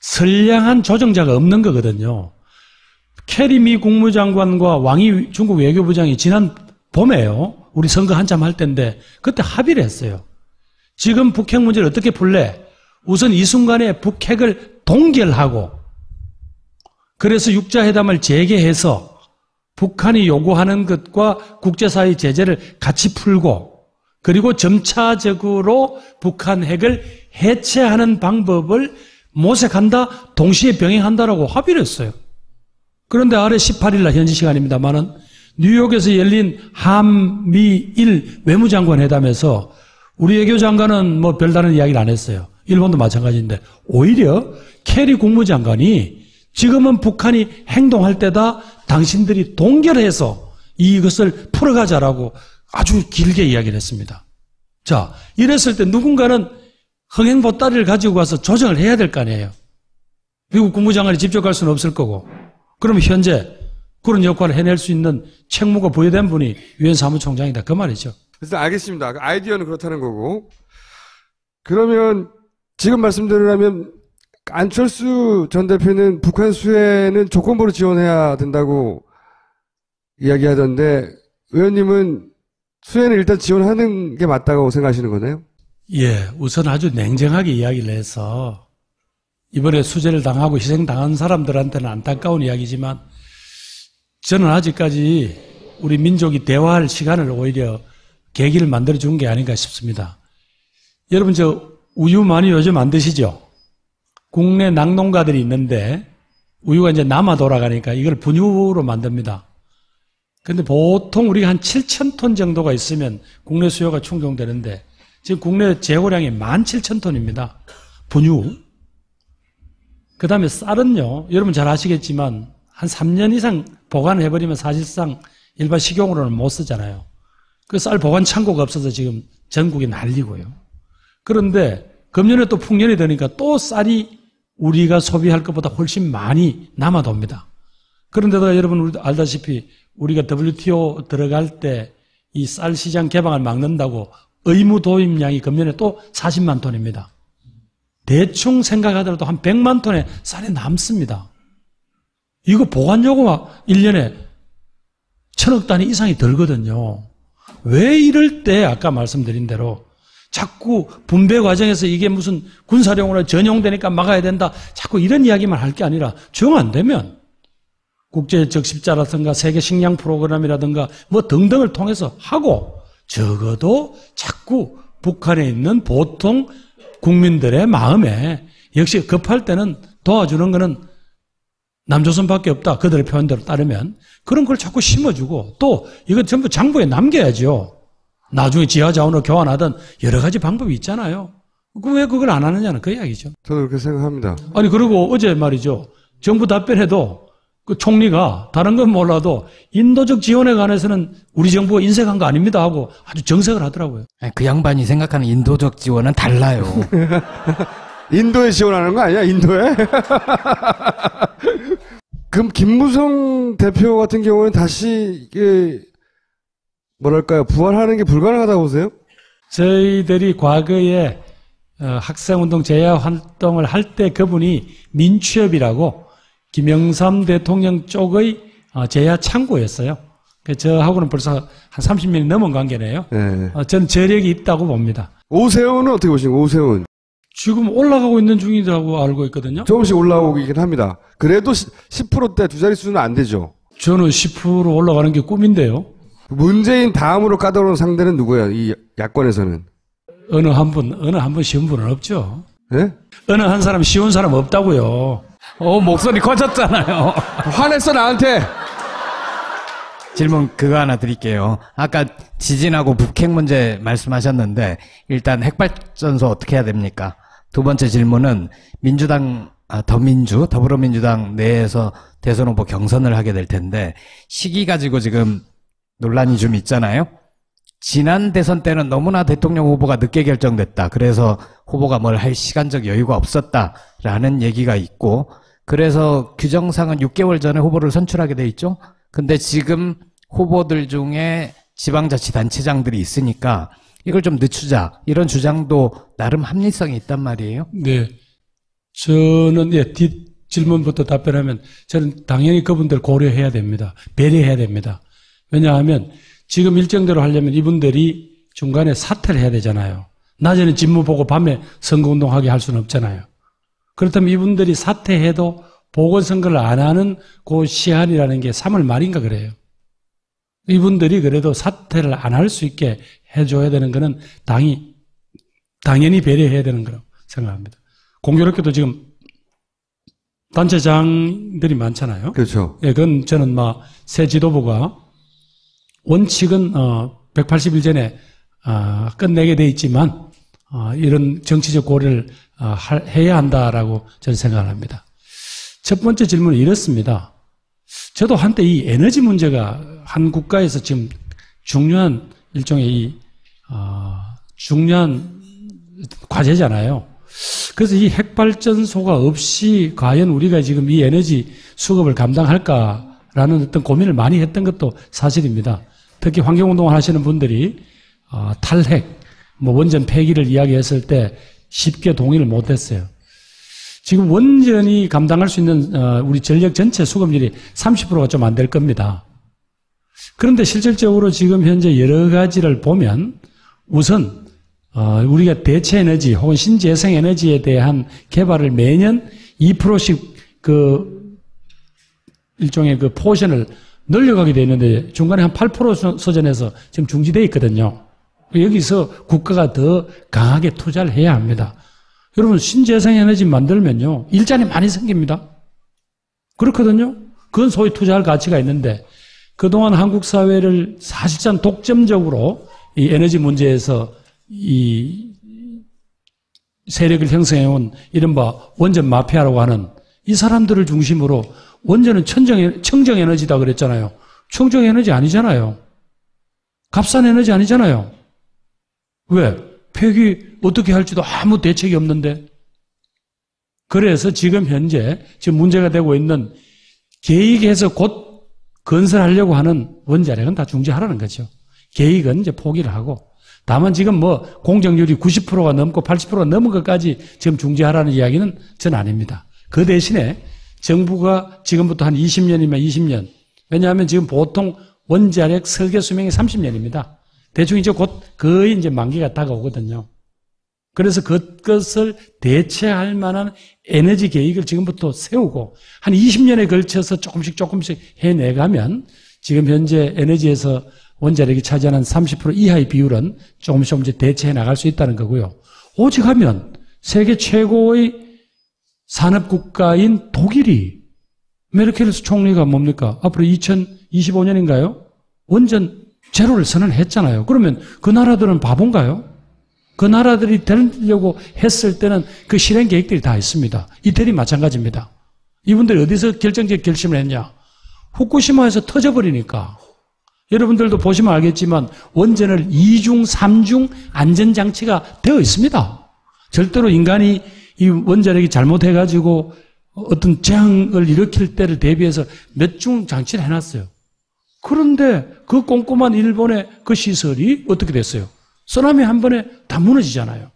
선량한 조정자가 없는 거거든요. 캐리 미 국무장관과 왕이 중국 외교부장이 지난 봄에요. 우리 선거 한참 할 때인데 그때 합의를 했어요. 지금 북핵 문제를 어떻게 풀래? 우선 이 순간에 북핵을 동결하고 그래서 육자회담을 재개해서 북한이 요구하는 것과 국제사회 제재를 같이 풀고 그리고 점차적으로 북한 핵을 해체하는 방법을 모색한다, 동시에 병행한다라고 합의를 했어요. 그런데 아래 18일 날 현지 시간입니다만은 뉴욕에서 열린 한미일 외무장관 회담에서 우리 외교장관은 뭐 별다른 이야기를 안 했어요. 일본도 마찬가지인데 오히려 캐리 국무장관이 지금은 북한이 행동할 때다 당신들이 동결해서 이것을 풀어가자라고 아주 길게 이야기를 했습니다. 자, 이랬을 때 누군가는 흥행보따리를 가지고 가서 조정을 해야 될 거 아니에요. 미국 국무장관이 직접 갈 수는 없을 거고. 그러면 현재 그런 역할을 해낼 수 있는 책무가 부여된 분이 유엔 사무총장이다. 그 말이죠. 그래서 알겠습니다. 아이디어는 그렇다는 거고. 그러면 지금 말씀드리려면 안철수 전 대표는 북한 수혜는 조건부로 지원해야 된다고 이야기하던데 의원님은 수혜는 일단 지원하는 게 맞다고 생각하시는 거네요? 예, 우선 아주 냉정하게 이야기를 해서 이번에 수재를 당하고 희생당한 사람들한테는 안타까운 이야기지만 저는 아직까지 우리 민족이 대화할 시간을 오히려 계기를 만들어준 게 아닌가 싶습니다. 여러분 저 우유 많이 요즘 안 드시죠? 국내 낙농가들이 있는데 우유가 이제 남아 돌아가니까 이걸 분유로 만듭니다. 근데 보통 우리가 한 7,000톤 정도가 있으면 국내 수요가 충족되는데 지금 국내 재고량이 17,000톤입니다. 분유. 그 다음에 쌀은요. 여러분 잘 아시겠지만 한 3년 이상 보관해버리면 사실상 일반 식용으로는 못 쓰잖아요. 그 쌀 보관 창고가 없어서 지금 전국이 난리고요. 그런데 금년에 또 풍년이 되니까 또 쌀이 우리가 소비할 것보다 훨씬 많이 남아돕니다. 그런데다가 여러분 우리도 알다시피 우리가 WTO 들어갈 때 이 쌀 시장 개방을 막는다고 의무 도입량이 금년에 또 40만 톤입니다. 대충 생각하더라도 한 100만 톤의 쌀이 남습니다. 이거 보관 요구가 1년에 1,000억 단위 이상이 들거든요. 왜 이럴 때 아까 말씀드린 대로 자꾸 분배 과정에서 이게 무슨 군사력으로 전용되니까 막아야 된다. 자꾸 이런 이야기만 할 게 아니라 정 안 되면 국제적십자라든가 세계 식량 프로그램이라든가 뭐 등등을 통해서 하고 적어도 자꾸 북한에 있는 보통 국민들의 마음에 역시 급할 때는 도와주는 거는 남조선밖에 없다. 그들의 표현대로 따르면 그런 걸 자꾸 심어주고 또 이거 전부 장부에 남겨야죠. 나중에 지하자원으로 교환하든 여러 가지 방법이 있잖아요. 왜 그걸 안 하느냐는 그 이야기죠. 저도 그렇게 생각합니다. 아니 그리고 어제 말이죠. 정부 답변에도 그 총리가 다른 건 몰라도 인도적 지원에 관해서는 우리 정부가 인색한 거 아닙니다 하고 아주 정색을 하더라고요. 그 양반이 생각하는 인도적 지원은 달라요. 인도에 지원하는 거 아니야? 인도에? 그럼 김무성 대표 같은 경우는 다시 이게 뭐랄까요? 부활하는 게 불가능하다고 보세요? 저희들이 과거에 학생운동 제야 활동을 할 때 그분이 민취업이라고 김영삼 대통령 쪽의 제야 창구였어요. 저하고는 벌써 한 30년이 넘은 관계네요. 네. 저는 저력이 있다고 봅니다. 오세훈은 어떻게 보시는가요? 오세훈. 지금 올라가고 있는 중이라고 알고 있거든요. 조금씩 올라오긴 합니다. 그래도 10%대 두 자릿수는 안 되죠. 저는 10% 올라가는 게 꿈인데요. 문재인 다음으로 까다로운 상대는 누구예요? 이 야권에서는. 어느 한 분 쉬운 분은 없죠. 네? 어느 한 사람 쉬운 사람 없다고요. 목소리 커졌잖아요. 화냈어, 나한테! 질문 그거 하나 드릴게요. 아까 지진하고 북핵 문제 말씀하셨는데 일단 핵발전소 어떻게 해야 됩니까? 두 번째 질문은 민주당, 더불어민주당 내에서 대선 후보 경선을 하게 될 텐데 시기 가지고 지금 논란이 좀 있잖아요. 지난 대선 때는 너무나 대통령 후보가 늦게 결정됐다. 그래서 후보가 뭘 할 시간적 여유가 없었다라는 얘기가 있고 그래서 규정상은 6개월 전에 후보를 선출하게 돼 있죠. 근데 지금 후보들 중에 지방자치단체장들이 있으니까 이걸 좀 늦추자. 이런 주장도 나름 합리성이 있단 말이에요. 네. 저는, 뒷 질문부터 답변하면 저는 당연히 그분들 고려해야 됩니다. 배려해야 됩니다. 왜냐하면 지금 일정대로 하려면 이분들이 중간에 사퇴를 해야 되잖아요. 낮에는 직무 보고 밤에 선거운동하게 할 수는 없잖아요. 그렇다면 이분들이 사퇴해도 보궐선거를 안 하는 그 시한이라는 게 3월 말인가 그래요. 이분들이 그래도 사퇴를 안 할 수 있게 해줘야 되는 거는 당연히 배려해야 되는 거라고 생각합니다. 공교롭게도 지금 단체장들이 많잖아요. 그렇죠. 예, 그건 저는 새 지도부가 원칙은 180일 전에 끝내게 돼 있지만 이런 정치적 고려를 해야 한다라고 저는 생각을 합니다. 첫 번째 질문은 이렇습니다. 저도 한때 이 에너지 문제가 한 국가에서 지금 중요한 일종의 중요한 과제잖아요. 그래서 이 핵발전소가 없이 과연 우리가 지금 이 에너지 수급을 감당할까라는 어떤 고민을 많이 했던 것도 사실입니다. 특히 환경운동을 하시는 분들이 탈핵, 원전 폐기를 이야기했을 때 쉽게 동의를 못했어요. 지금 원전이 감당할 수 있는 우리 전력 전체 수급률이 30%가 좀 안 될 겁니다. 그런데 실질적으로 지금 현재 여러 가지를 보면 우선 우리가 대체 에너지 혹은 신재생 에너지에 대한 개발을 매년 2%씩 일종의 포션을 늘려가게 돼 있는데 중간에 한 8% 수준에서 지금 중지되어 있거든요. 여기서 국가가 더 강하게 투자를 해야 합니다. 여러분 신재생 에너지 만들면요 일자리 많이 생깁니다. 그렇거든요. 그건 소위 투자할 가치가 있는데 그동안 한국 사회를 사실상 독점적으로 이 에너지 문제에서 이 세력을 형성해온 이른바 원전 마피아라고 하는 이 사람들을 중심으로 원전은 청정 에너지다 그랬잖아요. 청정 에너지 아니잖아요. 값싼 에너지 아니잖아요. 왜? 폐기 어떻게 할지도 아무 대책이 없는데. 그래서 지금 현재 지금 문제가 되고 있는 계획해서 곧 건설하려고 하는 원자력은 다 중지하라는 거죠. 계획은 이제 포기를 하고. 다만 지금 공정률이 90%가 넘고 80%가 넘은 것까지 지금 중지하라는 이야기는 전 아닙니다. 그 대신에 정부가 지금부터 한 20년이면 20년. 왜냐하면 지금 보통 원자력 설계 수명이 30년입니다. 대충 이제 곧 거의 이제 만기가 다가오거든요. 그래서 그것을 대체할 만한 에너지 계획을 지금부터 세우고 한 20년에 걸쳐서 조금씩 해내가면 지금 현재 에너지에서 원자력이 차지하는 30% 이하의 비율은 조금씩 대체해 나갈 수 있다는 거고요. 오직 하면 세계 최고의 산업국가인 독일이 메르켈 총리가 뭡니까? 앞으로 2025년인가요? 원전 제로를 선언했잖아요. 그러면 그 나라들은 바본가요? 그 나라들이 되려고 했을 때는 그 실행 계획들이 다 있습니다. 이태리 마찬가지입니다. 이분들이 어디서 결정적 결심을 했냐? 후쿠시마에서 터져버리니까. 여러분들도 보시면 알겠지만 원전을 2중, 3중 안전장치가 되어 있습니다. 절대로 인간이 이 원자력이 잘못해가지고 어떤 재앙을 일으킬 때를 대비해서 몇 중 장치를 해놨어요. 그런데 그 꼼꼼한 일본의 그 시설이 어떻게 됐어요? 쓰나미 한 번에 다 무너지잖아요.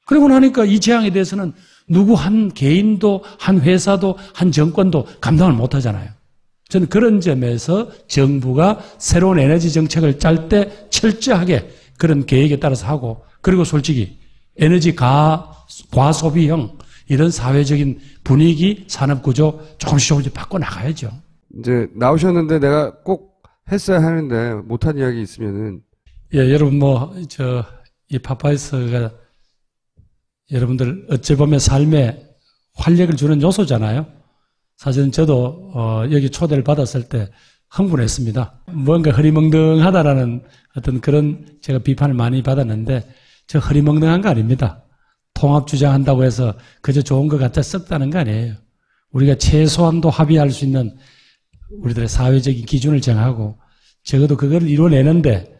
그러고 나니까 이 재앙에 대해서는 누구 한 개인도, 한 회사도, 한 정권도 감당을 못 하잖아요. 저는 그런 점에서 정부가 새로운 에너지 정책을 짤 때 철저하게 그런 계획에 따라서 하고, 그리고 솔직히 에너지 과소비형 이런 사회적인 분위기, 산업구조 조금씩 바꿔 나가야죠. 이제 나오셨는데 내가 꼭 했어야 하는데 못한 이야기 있으면은. 예, 여러분 이 파파이스가 여러분들 어찌 보면 삶에 활력을 주는 요소잖아요. 사실은 저도 여기 초대를 받았을 때 흥분했습니다. 뭔가 흐리멍덩하다라는 어떤 그런 제가 비판을 많이 받았는데 저 흐리멍덩한 거 아닙니다. 통합 주장한다고 해서 그저 좋은 것 같아 썩다는 거 아니에요. 우리가 최소한도 합의할 수 있는 우리들의 사회적인 기준을 정하고 적어도 그걸 이뤄내는데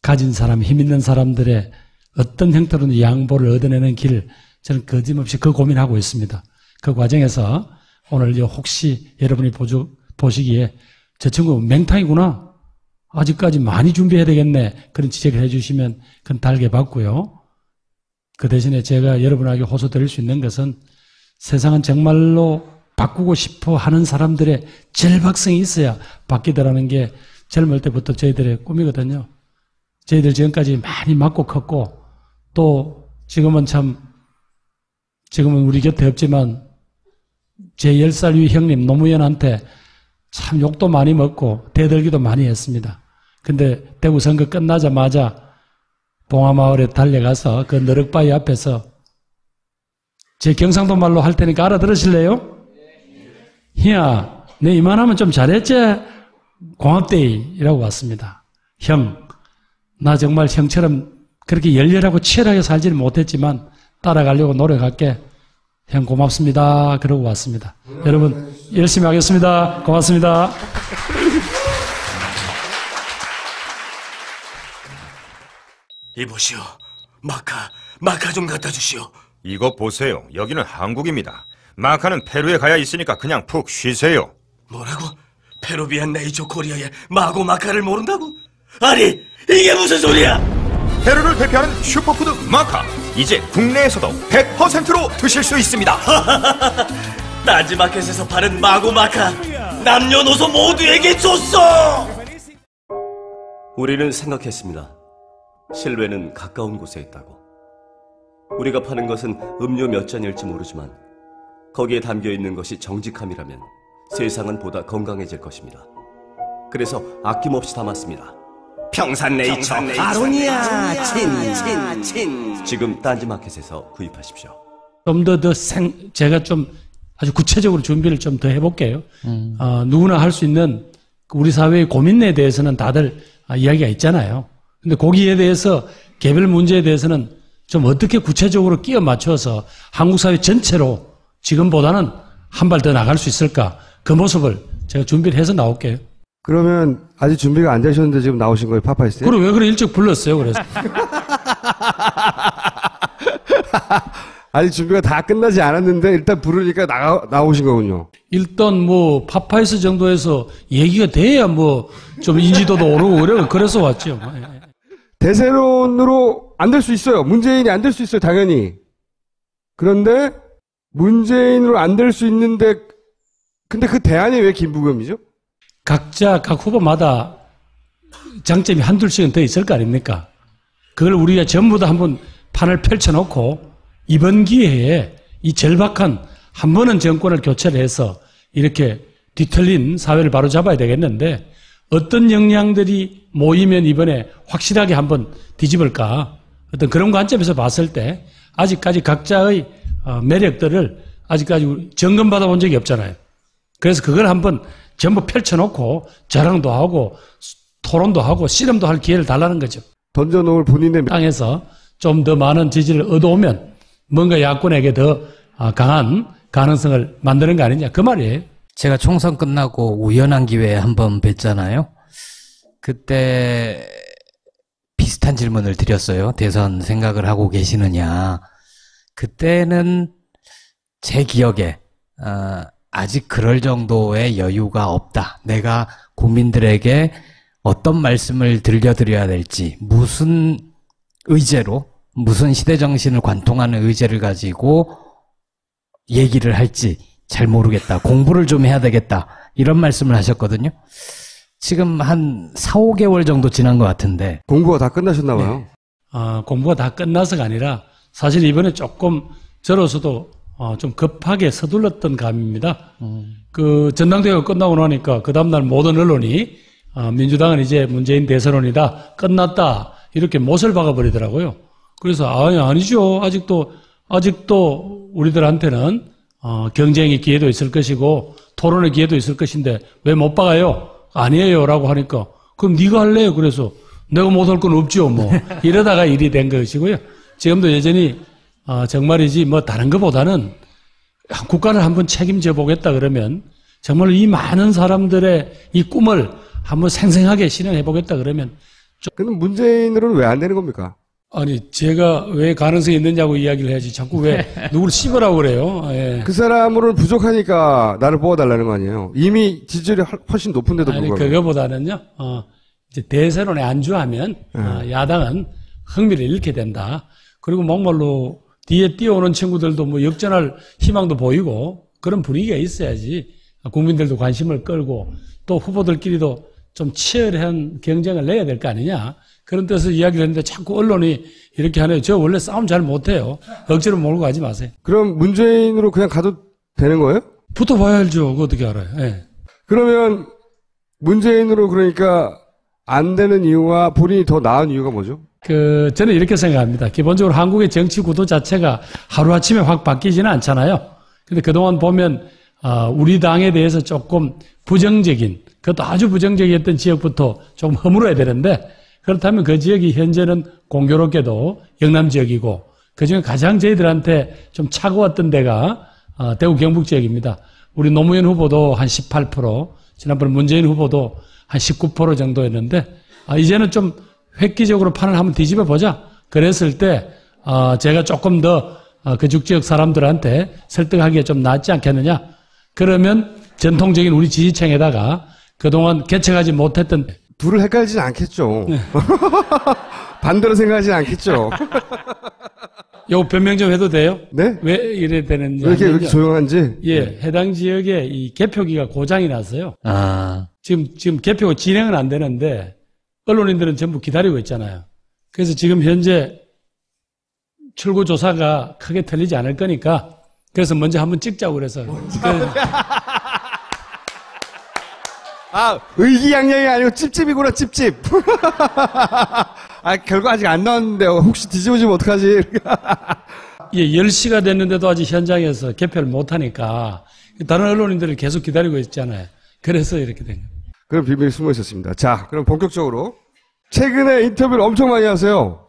가진 사람, 힘 있는 사람들의 어떤 형태로든 양보를 얻어내는 길, 저는 거짓없이 그 고민하고 있습니다. 그 과정에서 오늘 혹시 여러분이 보시기에 저 친구 맹탕이구나, 아직까지 많이 준비해야 되겠네, 그런 지적을 해주시면 그건 달게 받고요. 그 대신에 제가 여러분에게 호소드릴 수 있는 것은 세상은 정말로 바꾸고 싶어 하는 사람들의 절박성이 있어야 바뀌더라는 게 젊을 때부터 저희들의 꿈이거든요. 저희들 지금까지 많이 맞고 컸고, 또 지금은 우리 곁에 없지만 제 10살 위 형님 노무현한테 참 욕도 많이 먹고 대들기도 많이 했습니다. 근데 대구 선거 끝나자마자 봉화마을에 달려가서 그 너럭바위 앞에서 제 경상도 말로 할 테니까 알아들으실래요? 희야, 내 이만하면 좀 잘했지? 고맙대이 이라고 왔습니다. 형, 나 정말 형처럼 그렇게 열렬하고 치열하게 살지는 못했지만 따라가려고 노력할게. 형 고맙습니다. 그러고 왔습니다. 여러분 열심히 하겠습니다. 고맙습니다. 이보시오. 마카 좀 갖다 주시오. 이거 보세요. 여기는 한국입니다. 마카는 페루에 가야 있으니까 그냥 푹 쉬세요. 뭐라고? 페루비안 네이처 코리아의 마고 마카를 모른다고? 아니, 이게 무슨 소리야? 페루를 대표하는 슈퍼푸드 마카. 이제 국내에서도 100%로 드실 수 있습니다. 딴지마켓에서 파는 마고 마카, 남녀노소 모두에게 줬어! 우리는 생각했습니다. 실외는 가까운 곳에 있다고. 우리가 파는 것은 음료 몇 잔일지 모르지만 거기에 담겨있는 것이 정직함이라면 세상은 보다 건강해질 것입니다. 그래서 아낌없이 담았습니다. 평산네이처 아로니아 친. 지금 딴지마켓에서 구입하십시오. 좀 제가 좀 아주 구체적으로 준비를 좀 더 해볼게요. 누구나 할 수 있는 우리 사회의 고민에 대해서는 다들 이야기가 있잖아요. 근데 거기에 대해서 개별 문제에 대해서는 좀 어떻게 구체적으로 끼워 맞춰서 한국 사회 전체로 지금보다는 한 발 더 나갈 수 있을까? 그 모습을 제가 준비를 해서 나올게요. 그러면 아직 준비가 안 되셨는데 지금 나오신 거예요, 파파이스에? 그럼 왜 그래 일찍 불렀어요, 그래서. 아직 준비가 다 끝나지 않았는데 일단 부르니까 나오신 거군요. 일단 파파이스 정도에서 얘기가 돼야 좀 인지도도 오르고 그래서 왔죠. 대세론으로 안 될 수 있어요. 문재인이 안 될 수 있어요, 당연히. 그런데 문재인으로 안 될 수 있는데 근데 그 대안이 왜 김부겸이죠? 각 후보마다 장점이 한둘씩은 더 있을 거 아닙니까? 그걸 우리가 전부 다 한번 판을 펼쳐놓고 이번 기회에 이 절박한 한 번은 정권을 교체를 해서 이렇게 뒤틀린 사회를 바로잡아야 되겠는데 어떤 역량들이 모이면 이번에 확실하게 한번 뒤집을까? 어떤 그런 관점에서 봤을 때 아직까지 각자의 매력들을 아직까지 점검받아 본 적이 없잖아요. 그래서 그걸 한번 전부 펼쳐놓고 자랑도 하고 토론도 하고 씨름도 할 기회를 달라는 거죠. 던져놓을 본인의 땅에서 좀 더 많은 지지를 얻어오면 뭔가 야권에게 더 강한 가능성을 만드는 거 아니냐 그 말이에요. 제가 총선 끝나고 우연한 기회에 한번 뵀잖아요. 그때 비슷한 질문을 드렸어요. 대선 생각을 하고 계시느냐. 그때는 제 기억에 아직 그럴 정도의 여유가 없다. 내가 국민들에게 어떤 말씀을 들려드려야 될지, 무슨 의제로, 무슨 시대정신을 관통하는 의제를 가지고 얘기를 할지 잘 모르겠다. 공부를 좀 해야 되겠다. 이런 말씀을 하셨거든요. 지금 한 4, 5개월 정도 지난 것 같은데. 공부가 다 끝나셨나 봐요. 네. 공부가 다 끝나서가 아니라 사실 이번에 조금 저로서도 좀 급하게 서둘렀던 감입니다. 그 전당대회가 끝나고 나니까 그 다음날 모든 언론이 민주당은 이제 문재인 대선론이다. 끝났다. 이렇게 못을 박아버리더라고요. 그래서 아니죠. 아직도 우리들한테는 경쟁의 기회도 있을 것이고 토론의 기회도 있을 것인데 왜 못 박아요? 아니에요. 라고 하니까 그럼 네가 할래요. 그래서 내가 못할 건 없죠. 뭐 이러다가 일이 된 것이고요. 지금도 여전히 정말이지 뭐 다른 것보다는 국가를 한번 책임져 보겠다 그러면 정말 이 많은 사람들의 이 꿈을 한번 생생하게 실현해 보겠다 그러면 그럼 문재인으로는 왜 안 되는 겁니까? 아니 제가 왜 가능성이 있느냐고 이야기를 해야지 자꾸 왜 누구를 씹으라고 그래요. 예. 그 사람으로는 부족하니까 나를 뽑아달라는 거 아니에요? 이미 지지율이 훨씬 높은데도 아니 불구하고. 그거보다는요. 이제 대세론에 안주하면 야당은 흥미를 잃게 된다. 그리고 목말로 뒤에 뛰어오는 친구들도 뭐 역전할 희망도 보이고 그런 분위기가 있어야지 국민들도 관심을 끌고 또 후보들끼리도 좀 치열한 경쟁을 내야 될 거 아니냐. 그런 뜻에서 이야기를 했는데 자꾸 언론이 이렇게 하네요. 저 원래 싸움 잘 못해요. 억지로 몰고 가지 마세요. 그럼 문재인으로 그냥 가도 되는 거예요? 붙어봐야 알죠. 그거 어떻게 알아요. 예. 그러면 문재인으로 그러니까 안 되는 이유와 본인이 더 나은 이유가 뭐죠? 저는 이렇게 생각합니다. 기본적으로 한국의 정치 구도 자체가 하루아침에 확 바뀌지는 않잖아요. 근데 그동안 보면, 우리 당에 대해서 조금 부정적인, 그것도 아주 부정적이었던 지역부터 좀 허물어야 되는데, 그렇다면 그 지역이 현재는 공교롭게도 영남 지역이고, 그 중에 가장 저희들한테 좀 차가웠던 데가, 대구 경북 지역입니다. 우리 노무현 후보도 한 18%, 지난번 문재인 후보도 한 19% 정도였는데, 이제는 좀 획기적으로 판을 한번 뒤집어 보자. 그랬을 때, 제가 조금 더 그쪽 지역 사람들한테 설득하기에 좀 낫지 않겠느냐. 그러면 전통적인 우리 지지층에다가 그동안 개척하지 못했던 둘을 헷갈리진 않겠죠. 네. 반대로 생각하진 않겠죠. 요거 변명 좀 해도 돼요? 네? 왜 이래 되는지. 왜 이렇게 조용한지? 예, 해당 지역에 이 개표기가 고장이 났어요. 지금 개표가 진행은 안 되는데 언론인들은 전부 기다리고 있잖아요. 그래서 지금 현재 출구조사가 크게 틀리지 않을 거니까 그래서 먼저 한번 찍자고 그래서. 의기양양이 아니고 찝찝이구나, 찝찝. 결과 아직 안 나왔는데 혹시 뒤집어지면 어떡하지? 예, 10시가 됐는데도 아직 현장에서 개표를 못하니까 다른 언론인들을 계속 기다리고 있잖아요. 그래서 이렇게 된 거예요. 그런 비밀이 숨어 있었습니다. 자, 그럼 본격적으로. 최근에 인터뷰를 엄청 많이 하세요.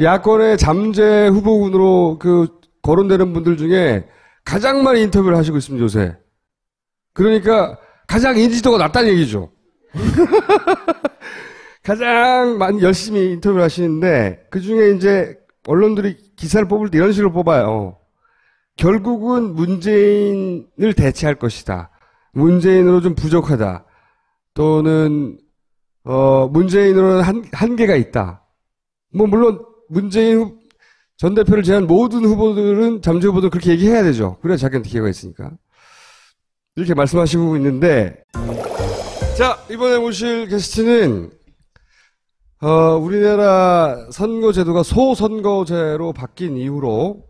야권의 잠재 후보군으로 거론되는 분들 중에 가장 많이 인터뷰를 하시고 있습니다, 요새. 그러니까 가장 인지도가 낮다는 얘기죠. 가장 많이 열심히 인터뷰를 하시는데 그 중에 이제 언론들이 기사를 뽑을 때 이런 식으로 뽑아요. 결국은 문재인을 대체할 것이다. 문재인으로 좀 부족하다. 또는 문재인으로는 한계가 있다. 뭐 물론 문재인 전 대표를 제한 모든 후보들은 잠재 후보들은 그렇게 얘기해야 되죠. 그래야 자기한테 기회가 있으니까. 이렇게 말씀하시고 있는데 자, 이번에 모실 게스트는 우리나라 선거제도가 소선거제로 바뀐 이후로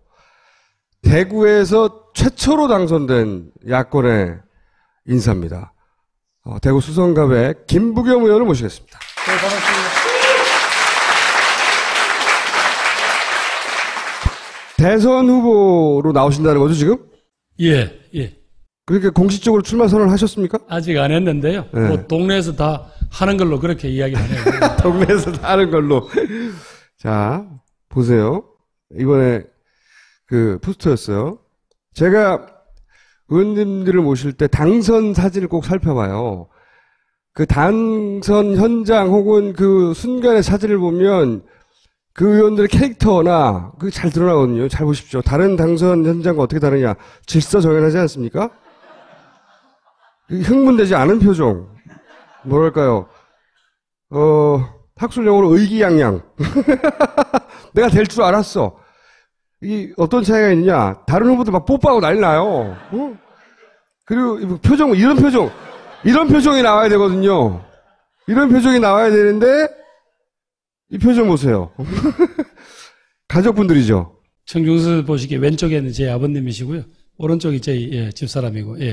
대구에서 최초로 당선된 야권의 인사입니다. 대구 수성갑의 김부겸 의원을 모시겠습니다. 네, 반갑습니다. 대선 후보로 나오신다는 거죠, 지금? 예. 그러니까 공식적으로 출마 선언을 하셨습니까? 아직 안 했는데요. 네. 뭐 동네에서 다 하는 걸로 그렇게 이야기를 해요. 동네에서 다 하는 걸로. 자, 보세요. 이번에 포스터였어요. 제가 의원님들을 모실 때 당선 사진을 꼭 살펴봐요. 그 당선 현장 혹은 그 순간의 사진을 보면 그 의원들의 캐릭터나 그게 잘 드러나거든요. 잘 보십시오. 다른 당선 현장과 어떻게 다르냐. 질서정연하지 않습니까? 흥분되지 않은 표정. 뭐랄까요. 학술용어로 의기양양. 내가 될 줄 알았어. 이 어떤 차이가 있냐. 다른 후보들 막 뽀뽀하고 난리 나요. 그리고 표정, 이런 표정이 나와야 되거든요. 이런 표정이 나와야 되는데 이 표정 보세요. 가족분들이죠. 청중수 보시기에 왼쪽에는 제 아버님이시고요. 오른쪽이 제 집사람이고. 예.